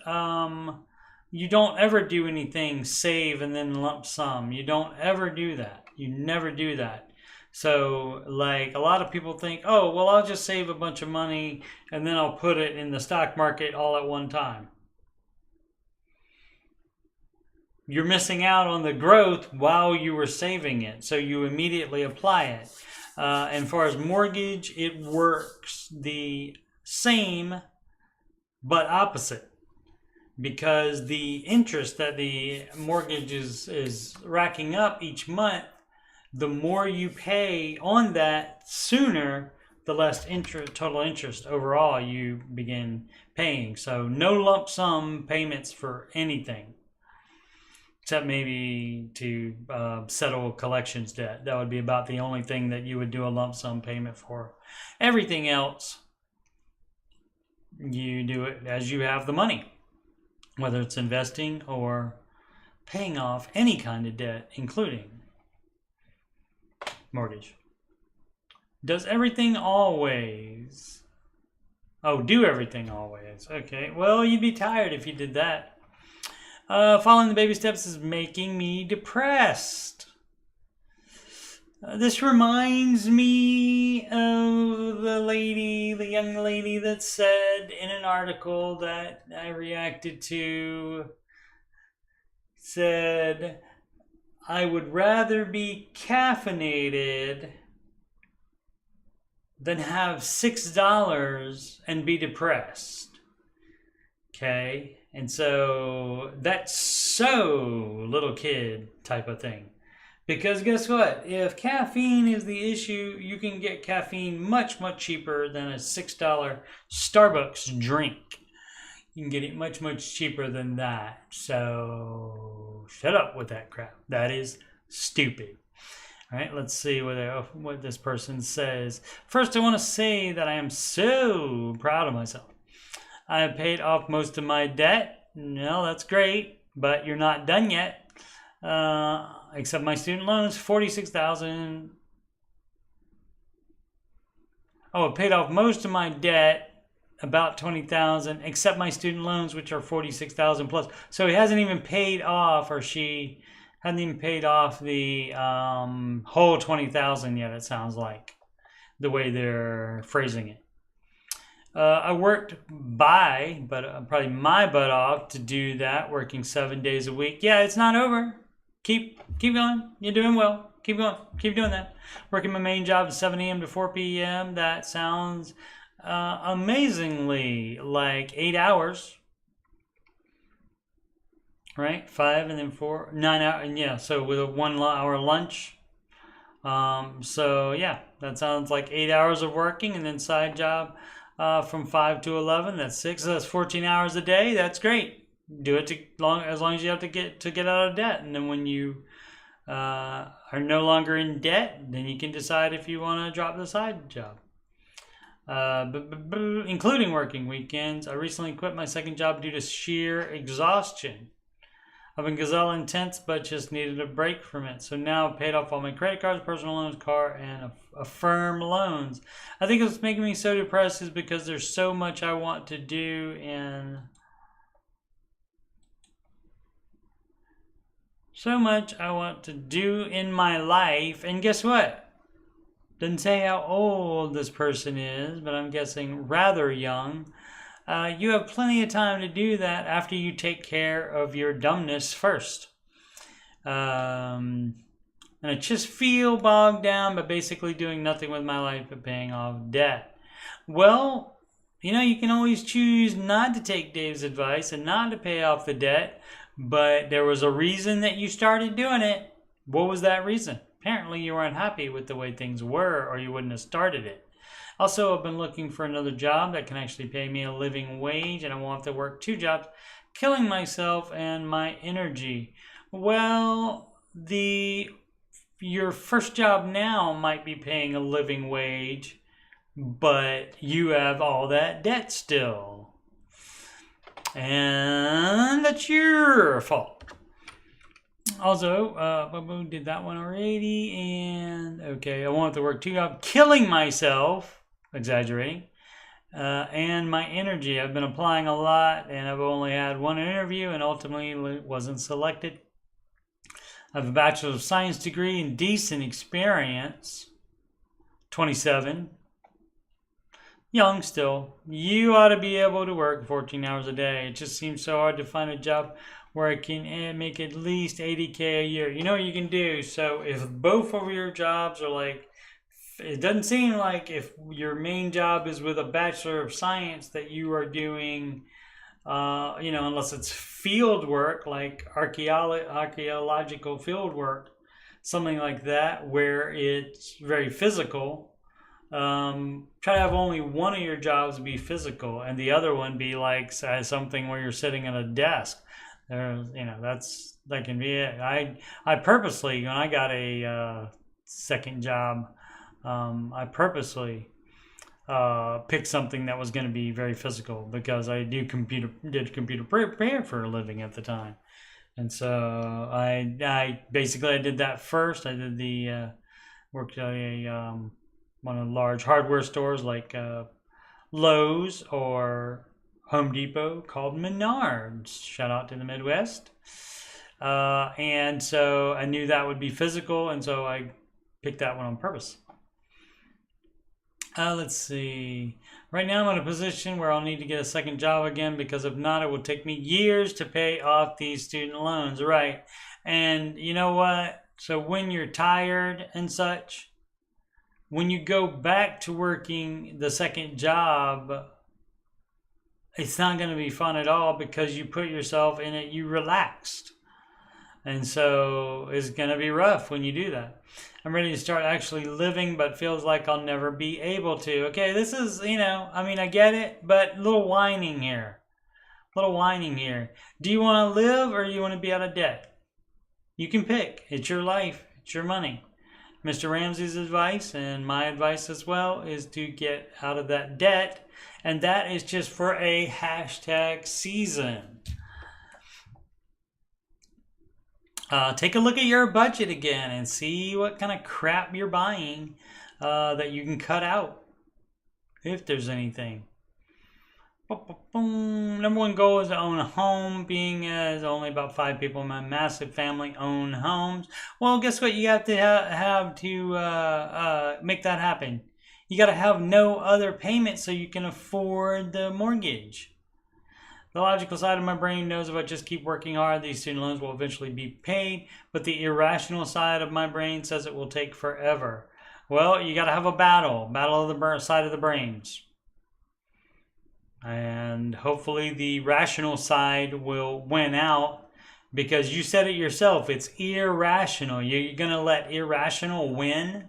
you don't ever do anything save and then lump sum. You don't ever do that. You never do that. So like a lot of people think, oh, well, I'll just save a bunch of money and then I'll put it in the stock market all at one time. You're missing out on the growth while you were saving it. So you immediately apply it. And as far as mortgage, it works the same but opposite. Because the interest that the mortgage is racking up each month, the more you pay on that sooner, the less total interest overall you begin paying. So no lump sum payments for anything, except maybe to settle collections debt. That would be about the only thing that you would do a lump sum payment for. Everything else, you do it as you have the money. Whether it's investing or paying off any kind of debt, including mortgage. Does everything always? Oh, do everything always. Okay, well, you'd be tired if you did that. Following the baby steps is making me depressed. This reminds me of the young lady that said in an article that I reacted to, said, I would rather be caffeinated than have $6 and be depressed. Okay? And so that's so little kid type of thing. Because guess what? If caffeine is the issue, you can get caffeine much, much cheaper than a $6 Starbucks drink. You can get it much, much cheaper than that. So shut up with that crap. That is stupid. All right, let's see what this person says. First, I want to say that I am so proud of myself. I have paid off most of my debt. No, that's great, but you're not done yet. Except my student loans, $46,000. Oh, I paid off most of my debt, about $20,000, except my student loans, which are $46,000 plus. So he hasn't even paid off, or she hadn't even paid off the whole $20,000 yet. It sounds like the way they're phrasing it. I worked probably my butt off to do that, working 7 days a week. Yeah, it's not over. Keep going. You're doing well. Keep going. Keep doing that. Working my main job at 7 a.m. to 4 p.m. That sounds amazingly like 8 hours. Right? 5 and then 4. 9 hours. And yeah, so with a 1 hour lunch. So yeah, that sounds like 8 hours of working, and then side job from 5 to 11. That's 6. So that's 14 hours a day. That's great. Do it as long as you have to get out of debt, and then when you are no longer in debt, then you can decide if you want to drop the side job, including working weekends. I recently quit my second job due to sheer exhaustion. I've been gazelle intense, but just needed a break from it. So now I've paid off all my credit cards, personal loans, car, and affirm loans. I think what's making me so depressed is because there's so much I want to do in... So much I want to do in my life. And guess what? Doesn't say how old this person is, but I'm guessing rather young. You have plenty of time to do that after you take care of your dumbness first. And I just feel bogged down by basically doing nothing with my life but paying off debt. Well, you know, you can always choose not to take Dave's advice and not to pay off the debt, but there was a reason that you started doing it. What was that reason? Apparently you weren't happy with the way things were, or you wouldn't have started it. Also, I've been looking for another job that can actually pay me a living wage, and I won't have to work 2 jobs, killing myself and my energy. Well, your first job now might be paying a living wage, but you have all that debt still. And that's your fault. Also, did that one already, and okay, I won't have to work 2 jobs, killing myself. Exaggerating, and my energy. I've been applying a lot, and I've only had 1 interview, and ultimately wasn't selected. I have a Bachelor of Science degree and decent experience. 27. Young still. You ought to be able to work 14 hours a day. It just seems so hard to find a job where I can make at least $80K a year. You know what you can do? So if both of your jobs are like, it doesn't seem like if your main job is with a Bachelor of Science that you are doing, unless it's field work, like archaeological field work, something like that, where it's very physical. Try to have only one of your jobs be physical and the other one be like something where you're sitting at a desk. That can be it. I purposely, when I got a second job, I purposely picked something that was going to be very physical because I did computer repair for a living at the time, and so I basically did that first. I did worked at one of the large hardware stores like Lowe's or Home Depot called Menards. Shout out to the Midwest. And so I knew that would be physical, and so I picked that one on purpose. Let's see. Right now I'm in a position where I'll need to get a second job again, because if not, it will take me years to pay off these student loans. Right. And you know what? So when you're tired and such, when you go back to working the second job, it's not going to be fun at all because you put yourself in it, you relaxed. And so it's going to be rough when you do that. I'm ready to start actually living, but feels like I'll never be able to. Okay, this is, I get it, but a little whining here. Do you want to live or do you want to be out of debt? You can pick. It's your life. It's your money. Mr. Ramsey's advice, and my advice as well, is to get out of that debt. And that is just for a #season. Take a look at your budget again and see what kind of crap you're buying that you can cut out, if there's anything. Number 1 goal is to own a home. Being as only about 5 people in my massive family own homes. Well, guess what? You have to have to make that happen. You got to have no other payment so you can afford the mortgage. The logical side of my brain knows if I just keep working hard, these student loans will eventually be paid. But the irrational side of my brain says it will take forever. Well, you got to have a battle of the side of the brains. And hopefully the rational side will win out, because you said it yourself. It's irrational. You're going to let irrational win?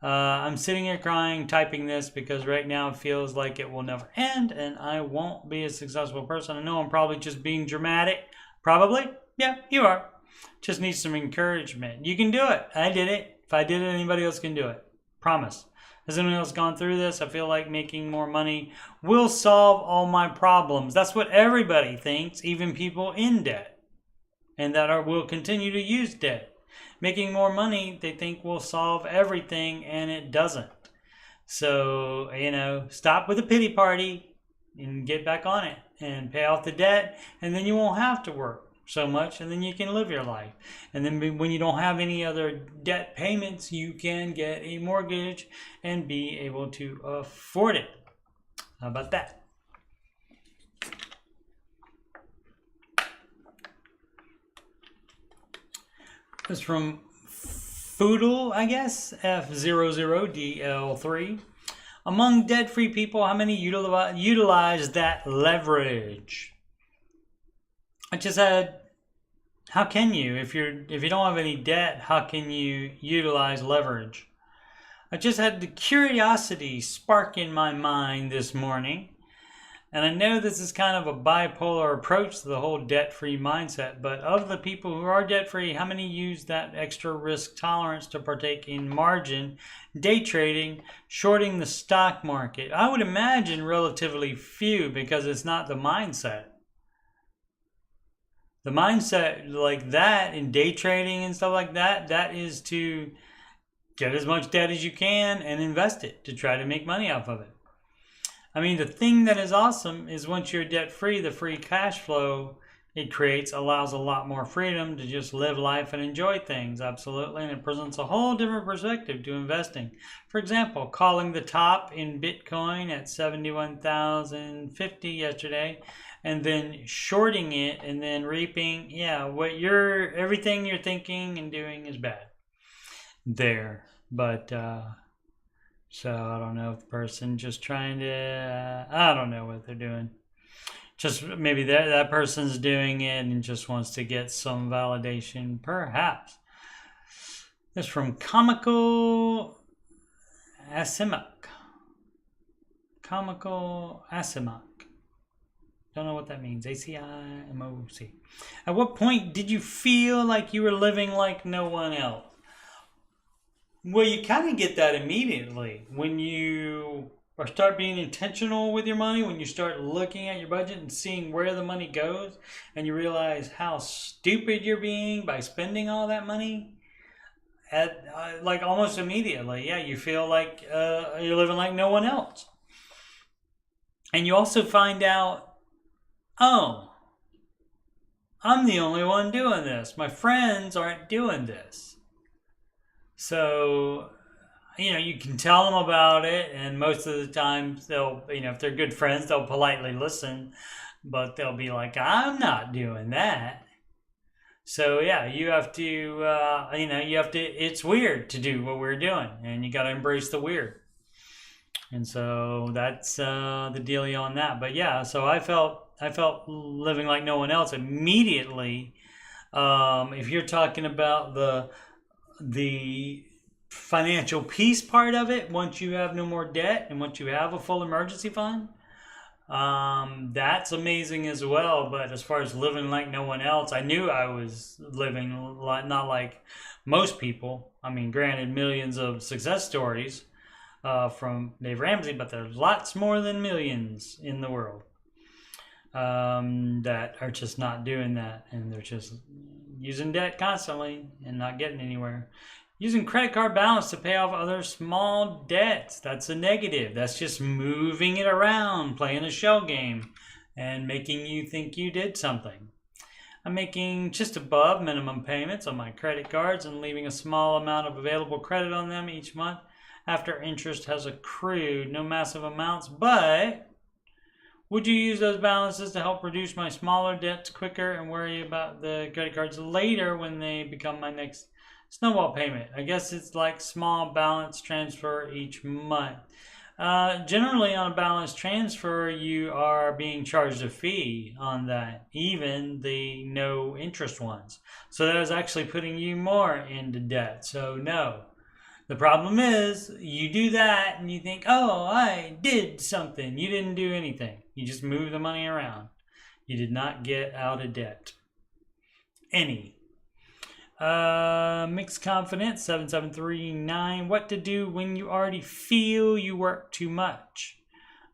I'm sitting here crying, typing this, because right now it feels like it will never end and I won't be a successful person. I know I'm probably just being dramatic. Probably. Yeah, you are. Just need some encouragement. You can do it. I did it. If I did it, anybody else can do it. Promise. Has anyone else gone through this? I feel like making more money will solve all my problems. That's what everybody thinks, even people in debt. and that will continue to use debt. Making more money, they think, will solve everything, and it doesn't. So, stop with the pity party and get back on it and pay off the debt, and then you won't have to work so much, and then you can live your life. And then when you don't have any other debt payments, you can get a mortgage and be able to afford it. How about that? This is from Foodle, I guess, F00DL3. Among debt-free people, how many utilize that leverage? I just said, how can you? If you don't have any debt, how can you utilize leverage? I just had the curiosity spark in my mind this morning. And I know this is kind of a bipolar approach to the whole debt-free mindset, but of the people who are debt-free, how many use that extra risk tolerance to partake in margin, day trading, shorting the stock market? I would imagine relatively few, because it's not the mindset. The mindset like that in day trading and stuff like that, that is to get as much debt as you can and invest it to try to make money off of it. I mean, the thing that is awesome is once you're debt-free, the free cash flow it creates allows a lot more freedom to just live life and enjoy things. Absolutely. And it presents a whole different perspective to investing. For example, calling the top in Bitcoin at 71,050 yesterday, and then shorting it and then reaping, everything you're thinking and doing is bad there. But, so I don't know if the person just trying to, I don't know what they're doing. Just maybe that person's doing it and just wants to get some validation, perhaps. This is from Comical Asimok. Comical Asimok. Don't know what that means. ACIMOC. At what point did you feel like you were living like no one else? Well, you kind of get that immediately when you start being intentional with your money, when you start looking at your budget and seeing where the money goes, and you realize how stupid you're being by spending all that money. Like almost immediately, you feel like you're living like no one else. And you also find out, oh, I'm the only one doing this. My friends aren't doing this. So, you can tell them about it, and most of the time they'll, if they're good friends, they'll politely listen, but they'll be like, I'm not doing that. So, you have to, it's weird to do what we're doing, and you got to embrace the weird. And so that's the dealio on that. But so I felt living like no one else immediately. If you're talking about the financial peace part of it, once you have no more debt and once you have a full emergency fund, that's amazing as well. But as far as living like no one else, I knew I was living not like most people. I mean, granted, millions of success stories from Dave Ramsey, but there's lots more than millions in the world that are just not doing that, and they're just using debt constantly and not getting anywhere. Using credit card balance to pay off other small debts. That's a negative. That's just moving it around, playing a shell game, and making you think you did something. I'm making just above minimum payments on my credit cards and leaving a small amount of available credit on them each month after interest has accrued. No massive amounts, but would you use those balances to help reduce my smaller debts quicker and worry about the credit cards later when they become my next snowball payment? I guess it's like small balance transfer each month. Generally on a balance transfer, you are being charged a fee on that, even the no interest ones. So that is actually putting you more into debt. So no. The problem is you do that and you think, oh, I did something. You didn't do anything. You just moved the money around. You did not get out of debt. Mixed Confidence 7739. What to do when you already feel you work too much?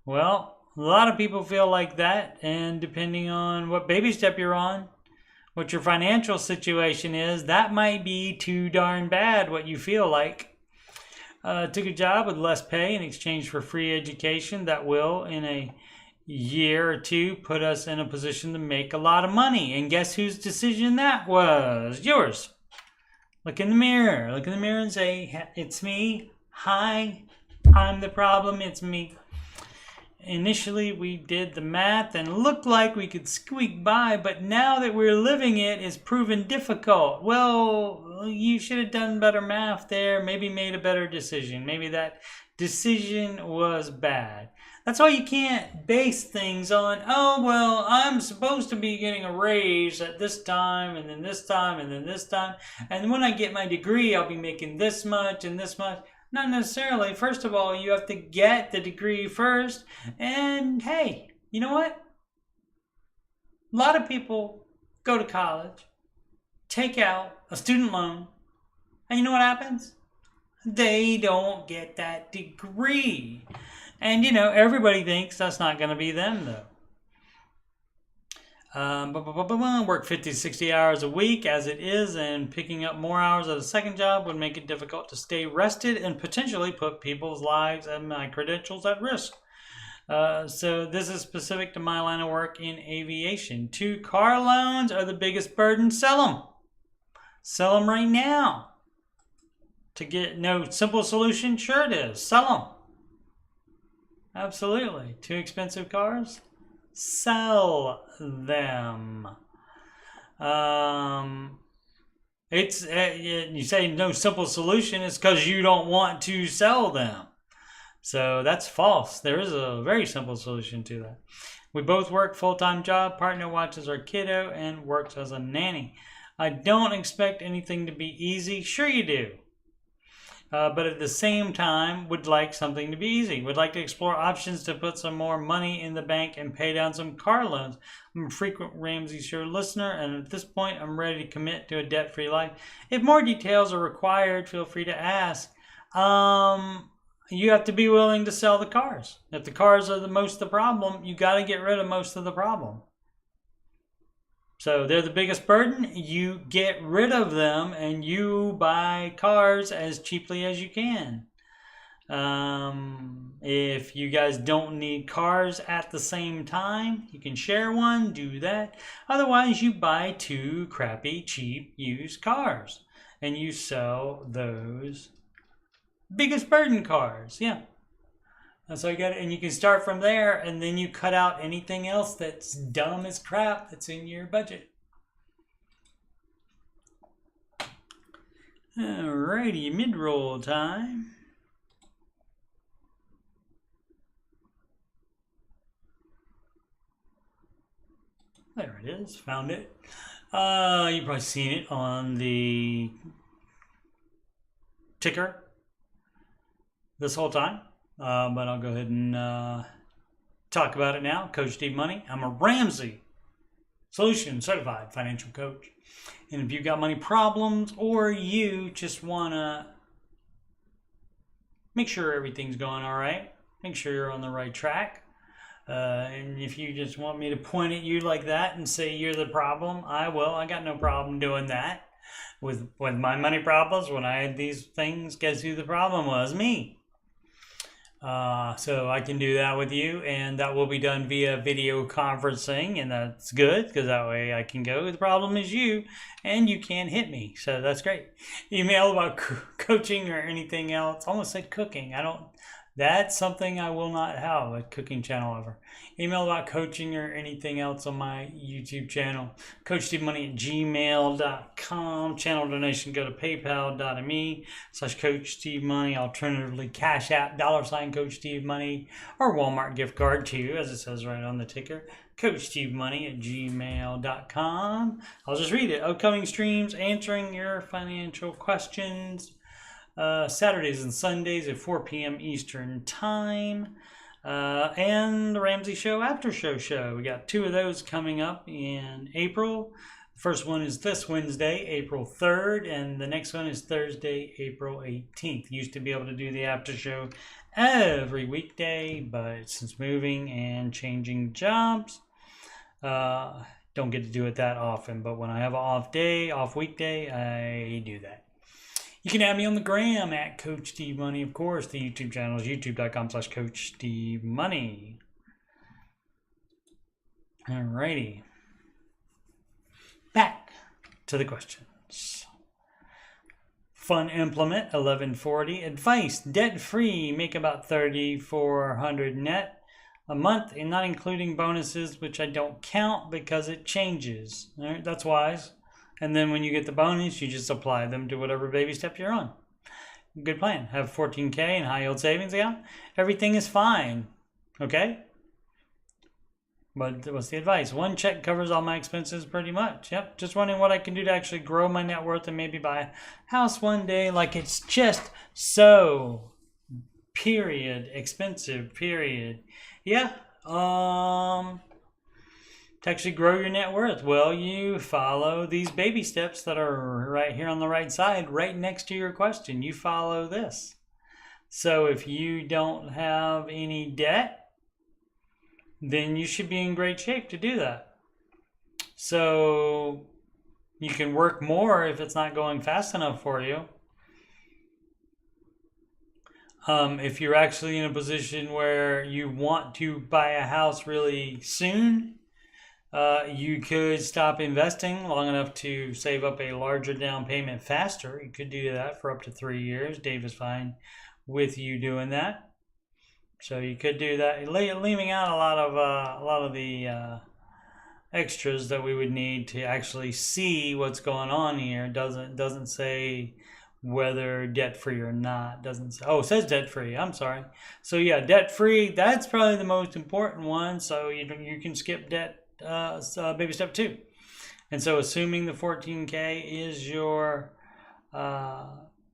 Well, a lot of people feel like that, and depending on what baby step you're on, what your financial situation is, that might be too darn bad what you feel like. Took a job with less pay in exchange for free education that will, in a year or two, put us in a position to make a lot of money. And guess whose decision that was? Yours. Look in the mirror. Look in the mirror and say, it's me. Hi, I'm the problem. It's me. Initially, we did the math and looked like we could squeak by, but now that we're living it, it's proven difficult. Well, you should have done better math there, maybe made a better decision. Maybe that decision was bad. That's why you can't base things on, oh, well, I'm supposed to be getting a raise at this time, and then this time, and then this time. And when I get my degree, I'll be making this much and this much. Not necessarily. First of all, you have to get the degree first. And hey, you know what? A lot of people go to college, take out a student loan, and you know what happens? They don't get that degree. And you know, everybody thinks that's not going to be them though. Work 50 to 60 hours a week as it is, and picking up more hours at a second job would make it difficult to stay rested and potentially put people's lives and my credentials at risk. So this is specific to my line of work in aviation. 2 car loans are the biggest burden. Sell them. Sell them right now. To get no simple solution? Sure it is. Sell them. Absolutely. 2 expensive cars? Sell them. It's you say no simple solution. It's because you don't want to sell them. So that's false. There is a very simple solution to that. We both work full-time job. Partner watches our kiddo and works as a nanny. I don't expect anything to be easy. Sure you do. But at the same time, would like something to be easy. Would like to explore options to put some more money in the bank and pay down some car loans. I'm a frequent Ramsey Show listener, and at this point, I'm ready to commit to a debt-free life. If more details are required, feel free to ask. You have to be willing to sell the cars. If the cars are the most of the problem, you got to get rid of most of the problem. So they're the biggest burden. You get rid of them and you buy cars as cheaply as you can. If you guys don't need cars at the same time, you can share one, do that. Otherwise, you buy 2 crappy, cheap, used cars. And you sell those biggest burden cars. Yeah. So you got it, and you can start from there, and then you cut out anything else that's dumb as crap that's in your budget. Alrighty, mid-roll time. There it is, found it. You've probably seen it on the ticker this whole time. But I'll go ahead and talk about it now. Coach Steve Money. I'm a Ramsey Solution Certified Financial Coach. And if you've got money problems or you just want to make sure everything's going all right, make sure you're on the right track, and if you just want me to point at you like that and say you're the problem, I will. I got no problem doing that. With my money problems, when I had these things, guess who the problem was? Me. So I can do that with you, and that will be done via video conferencing, and that's good because that way I can go, the problem is you, and you can't hit me. So that's great. Email about coaching or anything else. Almost said cooking. That's something I will not have a cooking channel ever. Email about coaching or anything else on my YouTube channel. coachstevemoney@gmail.com. Channel donation, go to paypal.me/coachstevemoney. Alternatively, Cash App, $Coach Steve Money, or Walmart gift card too, as it says right on the ticker. coachstevemoney@gmail.com. I'll just read it. Upcoming streams, answering your financial questions. Saturdays and Sundays at 4 p.m. Eastern Time. And the Ramsey Show After Show. We got 2 of those coming up in April. The first one is this Wednesday, April 3rd, and the next one is Thursday, April 18th. Used to be able to do the after show every weekday, but since moving and changing jobs, Don't get to do it that often, but when I have an off weekday, I do that. You can add me on the gram at Coach Steve Money. Of course, the YouTube channel is youtube.com/CoachSteveMoney. Alrighty. Back to the questions. Fun implement 1140. Advice: debt-free, make about $3,400 net a month, and not including bonuses, which I don't count because it changes. All right, that's wise. And then when you get the bonus, you just apply them to whatever baby step you're on. Good plan. Have 14K in high yield savings account. Everything is fine. Okay? But what's the advice? One check covers all my expenses pretty much. Yep. Just wondering what I can do to actually grow my net worth and maybe buy a house one day. Like it's just so expensive. Yeah. To actually grow your net worth, well, you follow these baby steps that are right here on the right side, right next to your question. You follow this. So if you don't have any debt, then you should be in great shape to do that. So you can work more if it's not going fast enough for you. If you're actually in a position where you want to buy a house really soon, you could stop investing long enough to save up a larger down payment faster. You could do that for up to 3 years. Dave is fine with you doing that. So you could do that, leaving out a lot of the extras that we would need to actually see what's going on here. Doesn't say whether debt free or not. Doesn't say. Oh, it says debt free. I'm sorry. So yeah, debt free. That's probably the most important one. So you can skip debt. Baby step 2. And so assuming the 14K is your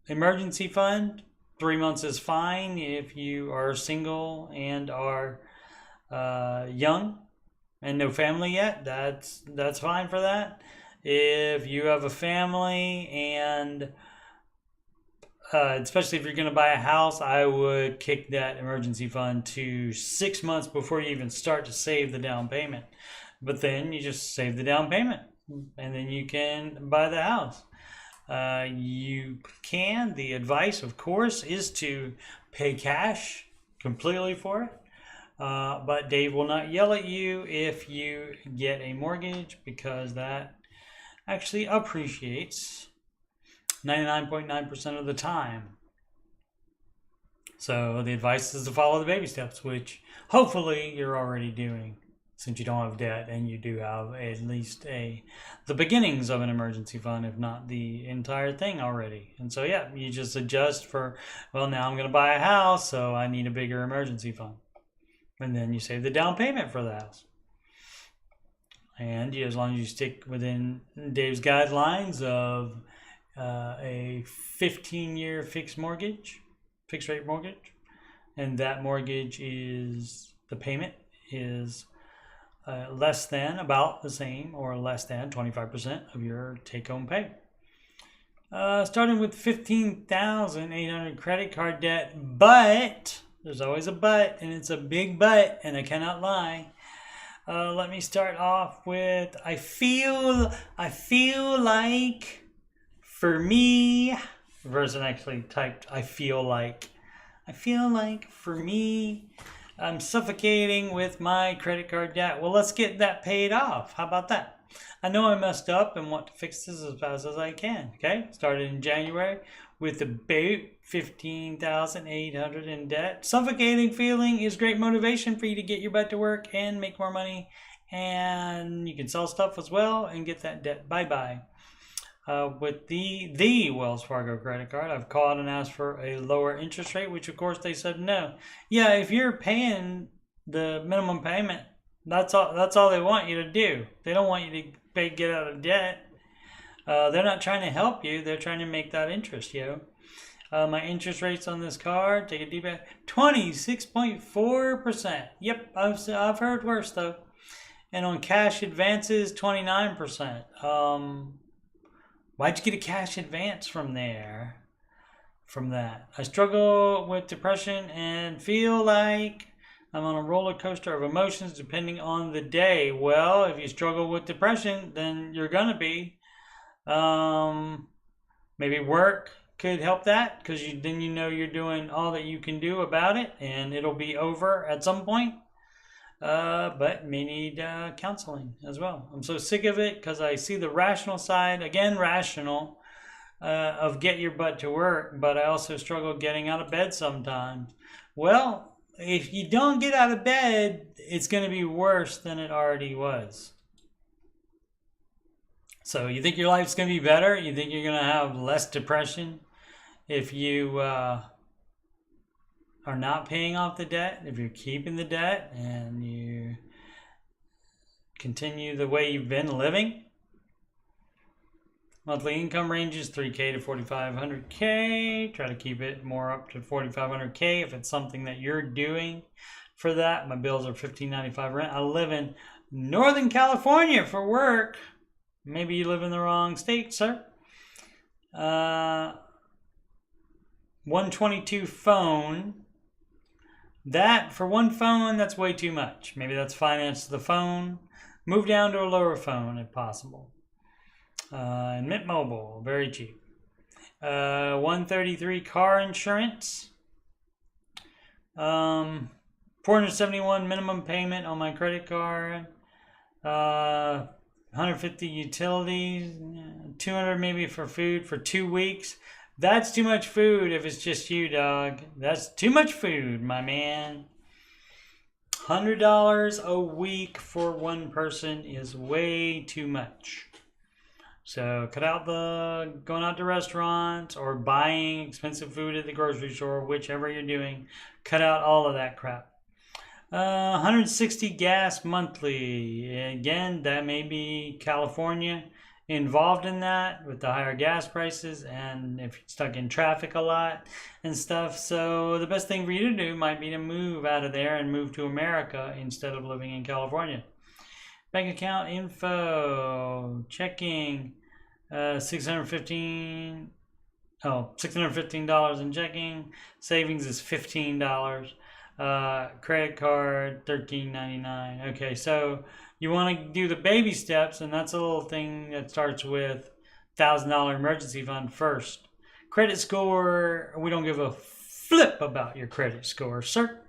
emergency fund, 3 months is fine. If you are single and are young and no family yet, that's fine for that. If you have a family and especially if you're going to buy a house, I would kick that emergency fund to 6 months before you even start to save the down payment. But then you just save the down payment and then you can buy the house. The advice, of course, is to pay cash completely for it. But Dave will not yell at you if you get a mortgage because that actually appreciates 99.9% of the time. So the advice is to follow the baby steps, which hopefully you're already doing. Since you don't have debt and you do have at least the beginnings of an emergency fund, if not the entire thing already. And so, yeah, you just adjust for, well, now I'm going to buy a house, so I need a bigger emergency fund. And then you save the down payment for the house. And as long as you stick within Dave's guidelines of a 15-year fixed rate mortgage, and that mortgage is, the payment is less than, about the same, or less than 25% of your take-home pay. Starting with $15,800 credit card debt, but there's always a but, and it's a big but, and I cannot lie. Let me start off with I feel like for me. The person actually typed I feel like for me. I'm suffocating with my credit card debt. Well, let's get that paid off. How about that? I know I messed up and want to fix this as fast as I can. Okay, started in January with about $15,800 in debt. Suffocating feeling is great motivation for you to get your butt to work and make more money. And you can sell stuff as well and get that debt bye-bye. With the Wells Fargo credit card, I've called and asked for a lower interest rate, which of course they said no. Yeah, if you're paying the minimum payment, that's all they want you to do. They don't want you to get out of debt. They're not trying to help you. They're trying to make that interest, My interest rates on this card, take a deep breath, 26.4%. Yep, I've heard worse though. And on cash advances, 29%. Why'd you get a cash advance from there? From that. I struggle with depression and feel like I'm on a roller coaster of emotions depending on the day. Well, if you struggle with depression, then you're going to be. Maybe work could help that, because then you know you're doing all that you can do about it, and it'll be over at some point. But may need counseling as well. I'm so sick of it because I see the rational side, again, rational, of get your butt to work, but I also struggle getting out of bed sometimes. Well, if you don't get out of bed, it's going to be worse than it already was. So you think your life's going to be better? You think you're going to have less depression if you are not paying off the debt, if you're keeping the debt and you continue the way you've been living? Monthly income ranges 3K to 4,500K. Try to keep it more up to 4,500K if it's something that you're doing for that. My bills are $1,595 rent. I live in Northern California for work. Maybe you live in the wrong state, sir. 122 phone. That, for one phone, that's way too much. Maybe that's finance the phone. Move down to a lower phone if possible. And Mint Mobile, very cheap. 133 car insurance. 471 minimum payment on my credit card. 150 utilities. 200 maybe for food for 2 weeks. That's too much food if it's just you, dog. That's too much food, my man. $100 a week for one person is way too much. So cut out the going out to restaurants or buying expensive food at the grocery store, whichever you're doing. Cut out all of that crap. 160 gas monthly. Again, that may be California involved in that with the higher gas prices, and if you're stuck in traffic a lot and stuff. So the best thing for you to do might be to move out of there and move to America instead of living in California. Bank account info, checking, $615 in checking. Savings is $15. Credit card, $13.99. Okay, so you want to do the baby steps, and that's a little thing that starts with $1,000 emergency fund first. Credit score, we don't give a flip about your credit score, sir.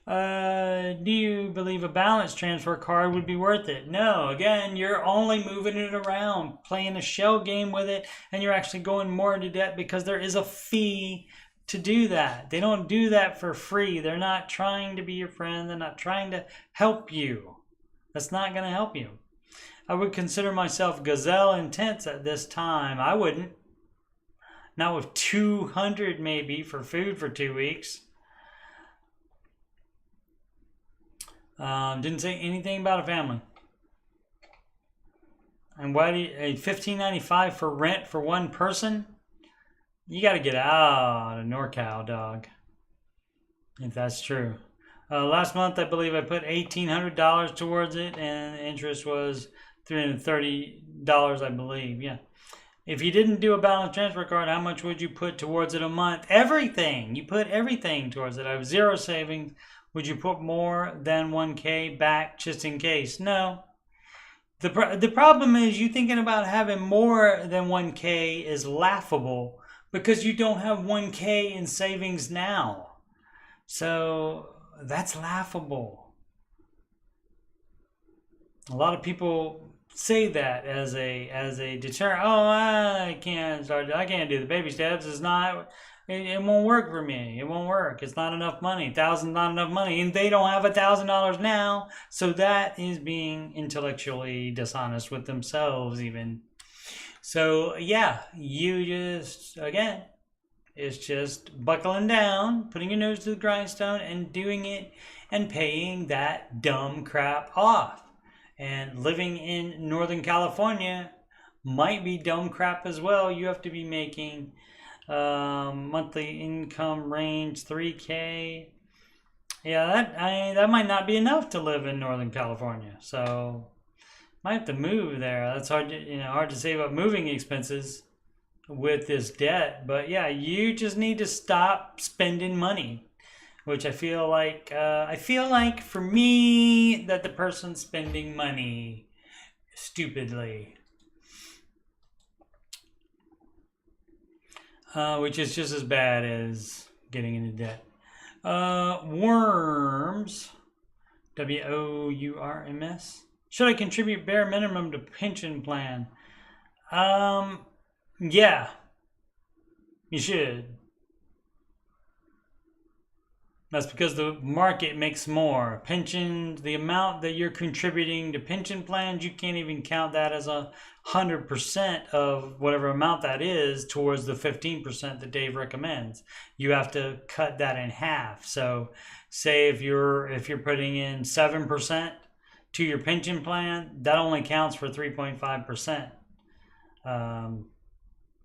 Do you believe a balance transfer card would be worth it? No. Again, you're only moving it around, playing a shell game with it, and you're actually going more into debt because there is a fee to do that. They don't do that for free. They're not trying to be your friend. They're not trying to help you. That's not going to help you. I would consider myself gazelle intense at this time. I wouldn't. Not with 200 maybe for food for 2 weeks. Didn't say anything about a family. And why do you, $15.95 for rent for one person? You got to get out of NorCal, dog. If that's true. Last month, I believe I put $1,800 towards it, and interest was $330, I believe. Yeah. If you didn't do a balance transfer card, how much would you put towards it a month? Everything. You put everything towards it. I have zero savings. Would you put more than 1K back just in case? No. The problem is you thinking about having more than 1K is laughable because you don't have 1K in savings now. So that's laughable. A lot of people say that as a deterrent. Oh, I can't do the baby steps. It won't work for me. It won't work. It's not enough money. $1,000 not enough money, and they don't have $1,000 now. So that is being intellectually dishonest with themselves, even. So yeah, you just again. It's just buckling down, putting your nose to the grindstone and doing it and paying that dumb crap off. And living in Northern California might be dumb crap as well. You have to be making monthly income range 3K. Yeah, that might not be enough to live in Northern California. So might have to move there. That's hard to save up moving expenses with this debt. But yeah, you just need to stop spending money. which I feel like for me that the person's spending money stupidly, which is just as bad as getting into debt. Worms, WOURMS. Should I contribute bare minimum to pension plan? Yeah, you should. That's because the market makes more. Pensions, the amount that you're contributing to pension plans, you can't even count that as 100% of whatever amount that is towards the 15% that Dave recommends. You have to cut that in half. So say if you're putting in 7% to your pension plan, that only counts for 3.5%.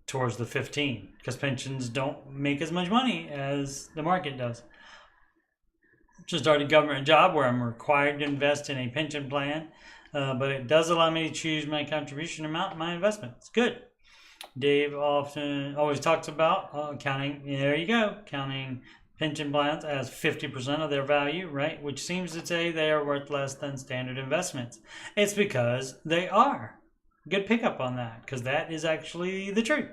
Towards the 15, because pensions don't make as much money as the market does. Just started a government job where I'm required to invest in a pension plan, but it does allow me to choose my contribution amount and my investment. It's good. Dave always talks about counting. There you go, counting pension plans as 50% of their value, right? Which seems to say they are worth less than standard investments. It's because they are. Good pickup on that, because that is actually the truth.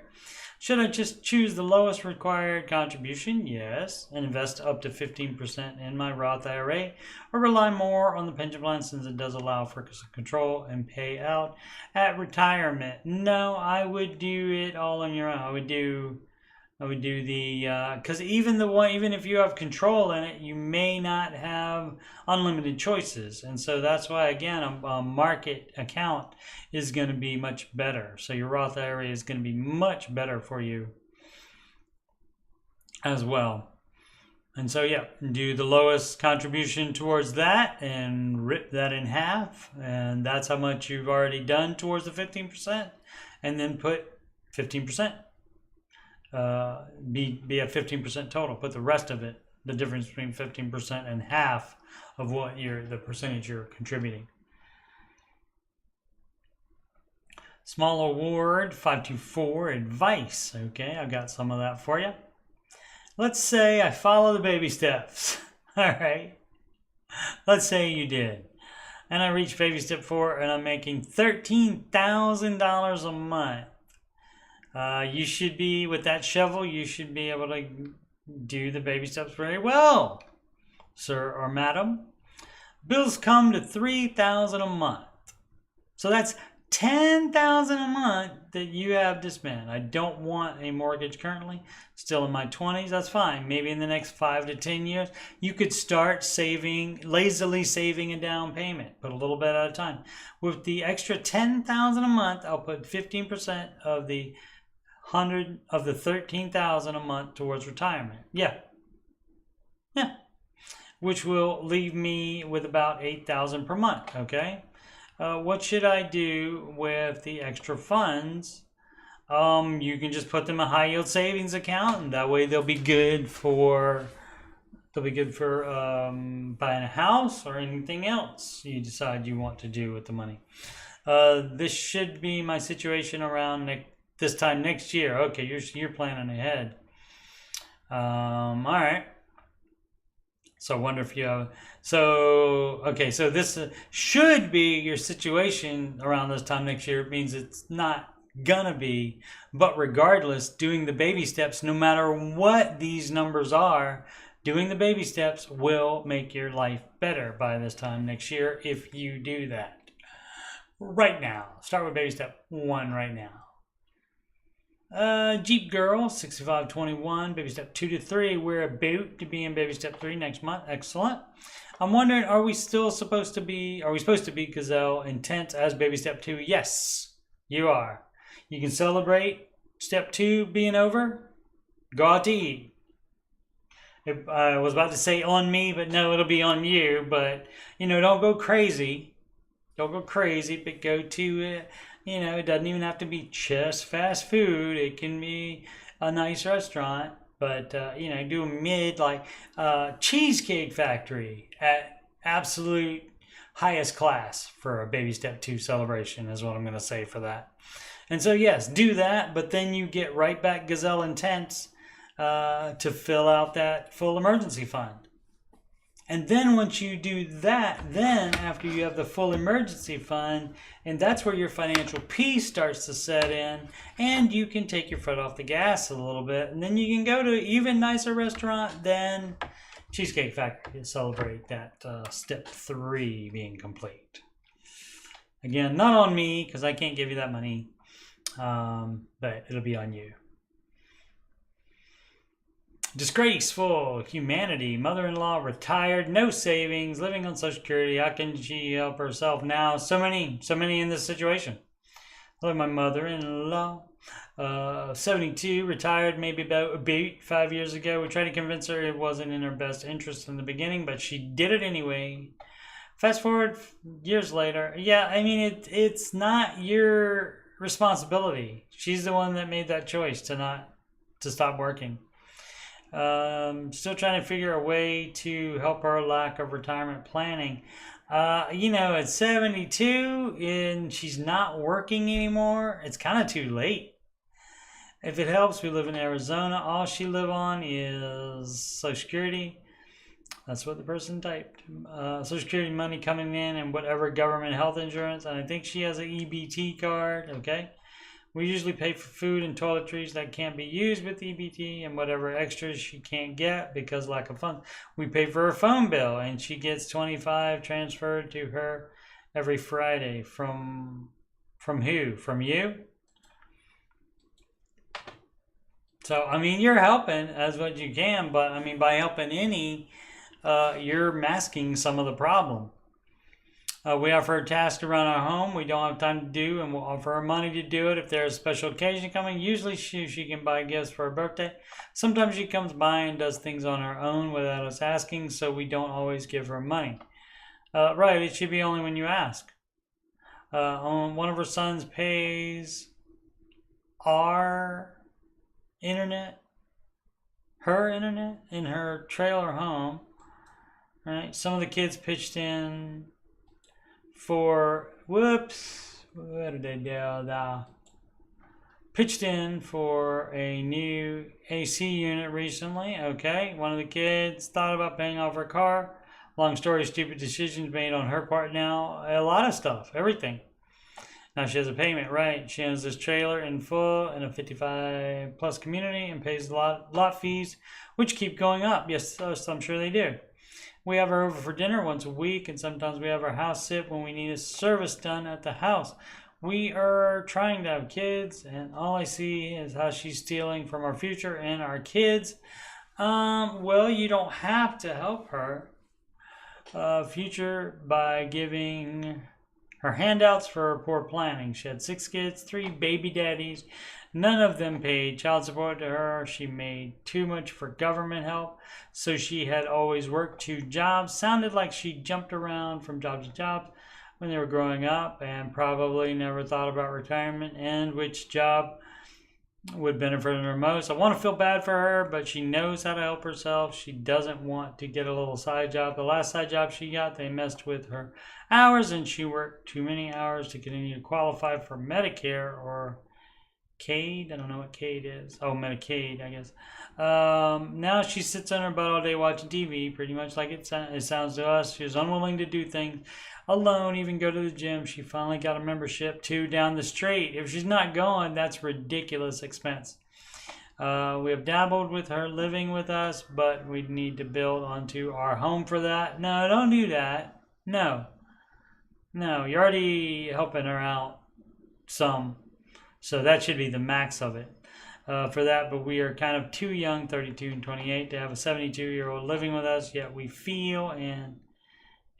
Should I just choose the lowest required contribution? Yes, and invest up to 15% in my Roth IRA, or rely more on the pension plan since it does allow for control and pay out at retirement? No, I would do it all on your own. I would do the because even if you have control in it, you may not have unlimited choices, and so that's why again a market account is going to be much better. So your Roth IRA is going to be much better for you as well. And so yeah, do the lowest contribution towards that and rip that in half, and that's how much you've already done towards the 15%, and then put 15%. Be at 15% total. Put the rest of it, the difference between 15% and half of what the percentage you're contributing. Small award 524 advice. Okay, I've got some of that for you. Let's say I follow the baby steps. All right. Let's say you did, and I reach baby step 4, and I'm making $13,000 a month. You should be, with that shovel, you should be able to do the baby steps very well, sir or madam. Bills come to $3,000 a month. So that's $10,000 a month that you have to spend. I don't want a mortgage currently. Still in my 20s, that's fine. Maybe in the next 5 to 10 years, you could start saving, lazily saving a down payment. Put a little bit at a time. With the extra $10,000 a month, I'll put 15% of the $13,000 a month towards retirement. Yeah. Which will leave me with about $8,000 per month. Okay. What should I do with the extra funds? You can just put them in a high yield savings account, and that way they'll be good for buying a house or anything else you decide you want to do with the money. This should be my situation around this time next year. Okay, you're planning ahead. All right. So I wonder if you have. So this should be your situation around this time next year. It means it's not gonna be, but regardless, doing the baby steps, no matter what these numbers are, doing the baby steps will make your life better by this time next year if you do that. Right now, start with baby step 1 right now. Jeep Girl 6521, baby step 2 to 3. We're about to be in baby step 3 next month. Excellent. I'm wondering, are we supposed to be Gazelle Intense as baby step 2? Yes, you are. You can celebrate step 2 being over. Go out to eat. I was about to say on me, but no, it'll be on you. But don't go crazy. Don't go crazy, but go to it doesn't even have to be just fast food. It can be a nice restaurant, but do a mid, like Cheesecake Factory at absolute highest class for a baby step 2 celebration is what I'm going to say for that. And so yes, do that, but then you get right back Gazelle Intense to fill out that full emergency fund. And then once you do that, then after you have the full emergency fund, and that's where your financial peace starts to set in, and you can take your foot off the gas a little bit, and then you can go to an even nicer restaurant than Cheesecake Factory to celebrate that step 3 being complete. Again, not on me, because I can't give you that money, but it'll be on you. Disgraceful humanity. Mother-in-law retired, no savings, living on Social Security. How can she help herself now? So many in this situation. Look at my mother-in-law. 72, retired maybe about 5 years ago. We tried to convince her it wasn't in her best interest in the beginning, but she did it anyway. Fast forward years later. Yeah, I mean, it's not your responsibility. She's the one that made that choice to stop working. Still trying to figure a way to help her lack of retirement planning. At 72 and she's not working anymore, it's kind of too late. If it helps, we live in Arizona. All she live on is Social Security. That's what the person typed. Social Security money coming in and whatever government health insurance. And I think she has an EBT card. Okay. We usually pay for food and toiletries that can't be used with EBT and whatever extras she can't get because lack of funds. We pay for her phone bill and she gets $25 transferred to her every Friday. From who? From you? So, I mean, you're helping as what you can, but I mean, by helping any, you're masking some of the problem. We offer her tasks around our home we don't have time to do, and we'll offer her money to do it if there's a special occasion coming. Usually she can buy gifts for her birthday. Sometimes she comes by and does things on her own without us asking, so we don't always give her money. Right, it should be only when you ask. One of her sons pays her internet in her trailer home. Right, some of the kids pitched in for pitched in for a new AC unit recently. Okay, one of the kids thought about paying off her car. Long story, stupid decisions made on her part now. A lot of stuff, everything. Now she has a payment, right? She owns this trailer in full in a 55 plus community and pays lot fees, which keep going up. Yes, I'm sure they do. We have her over for dinner once a week, and sometimes we have her house sit when we need a service done at the house. We are trying to have kids, and all I see is how she's stealing from our future and our kids. Well, you don't have to help her future by giving her handouts for poor planning. She had 6 kids, 3 baby daddies. None of them paid child support to her. She made too much for government help, so she had always worked 2 jobs. Sounded like she jumped around from job to job when they were growing up and probably never thought about retirement and which job would benefit her most. I want to feel bad for her, but she knows how to help herself. She doesn't want to get a little side job. The last side job she got, they messed with her hours and she worked too many hours to continue to qualify for Medicare or Medicaid. I don't know what CAID is. Oh, Medicaid, I guess. Now she sits on her butt all day watching TV, pretty much like it sounds to us. She was unwilling to do things alone, even go to the gym. She finally got a membership to down the street. If she's not going, that's ridiculous expense. We have dabbled with her living with us, but we need to build onto our home for that. No, don't do that. No, you're already helping her out some. So that should be the max of it for that. But we are kind of too young, 32 and 28, to have a 72-year-old living with us. Yet we feel in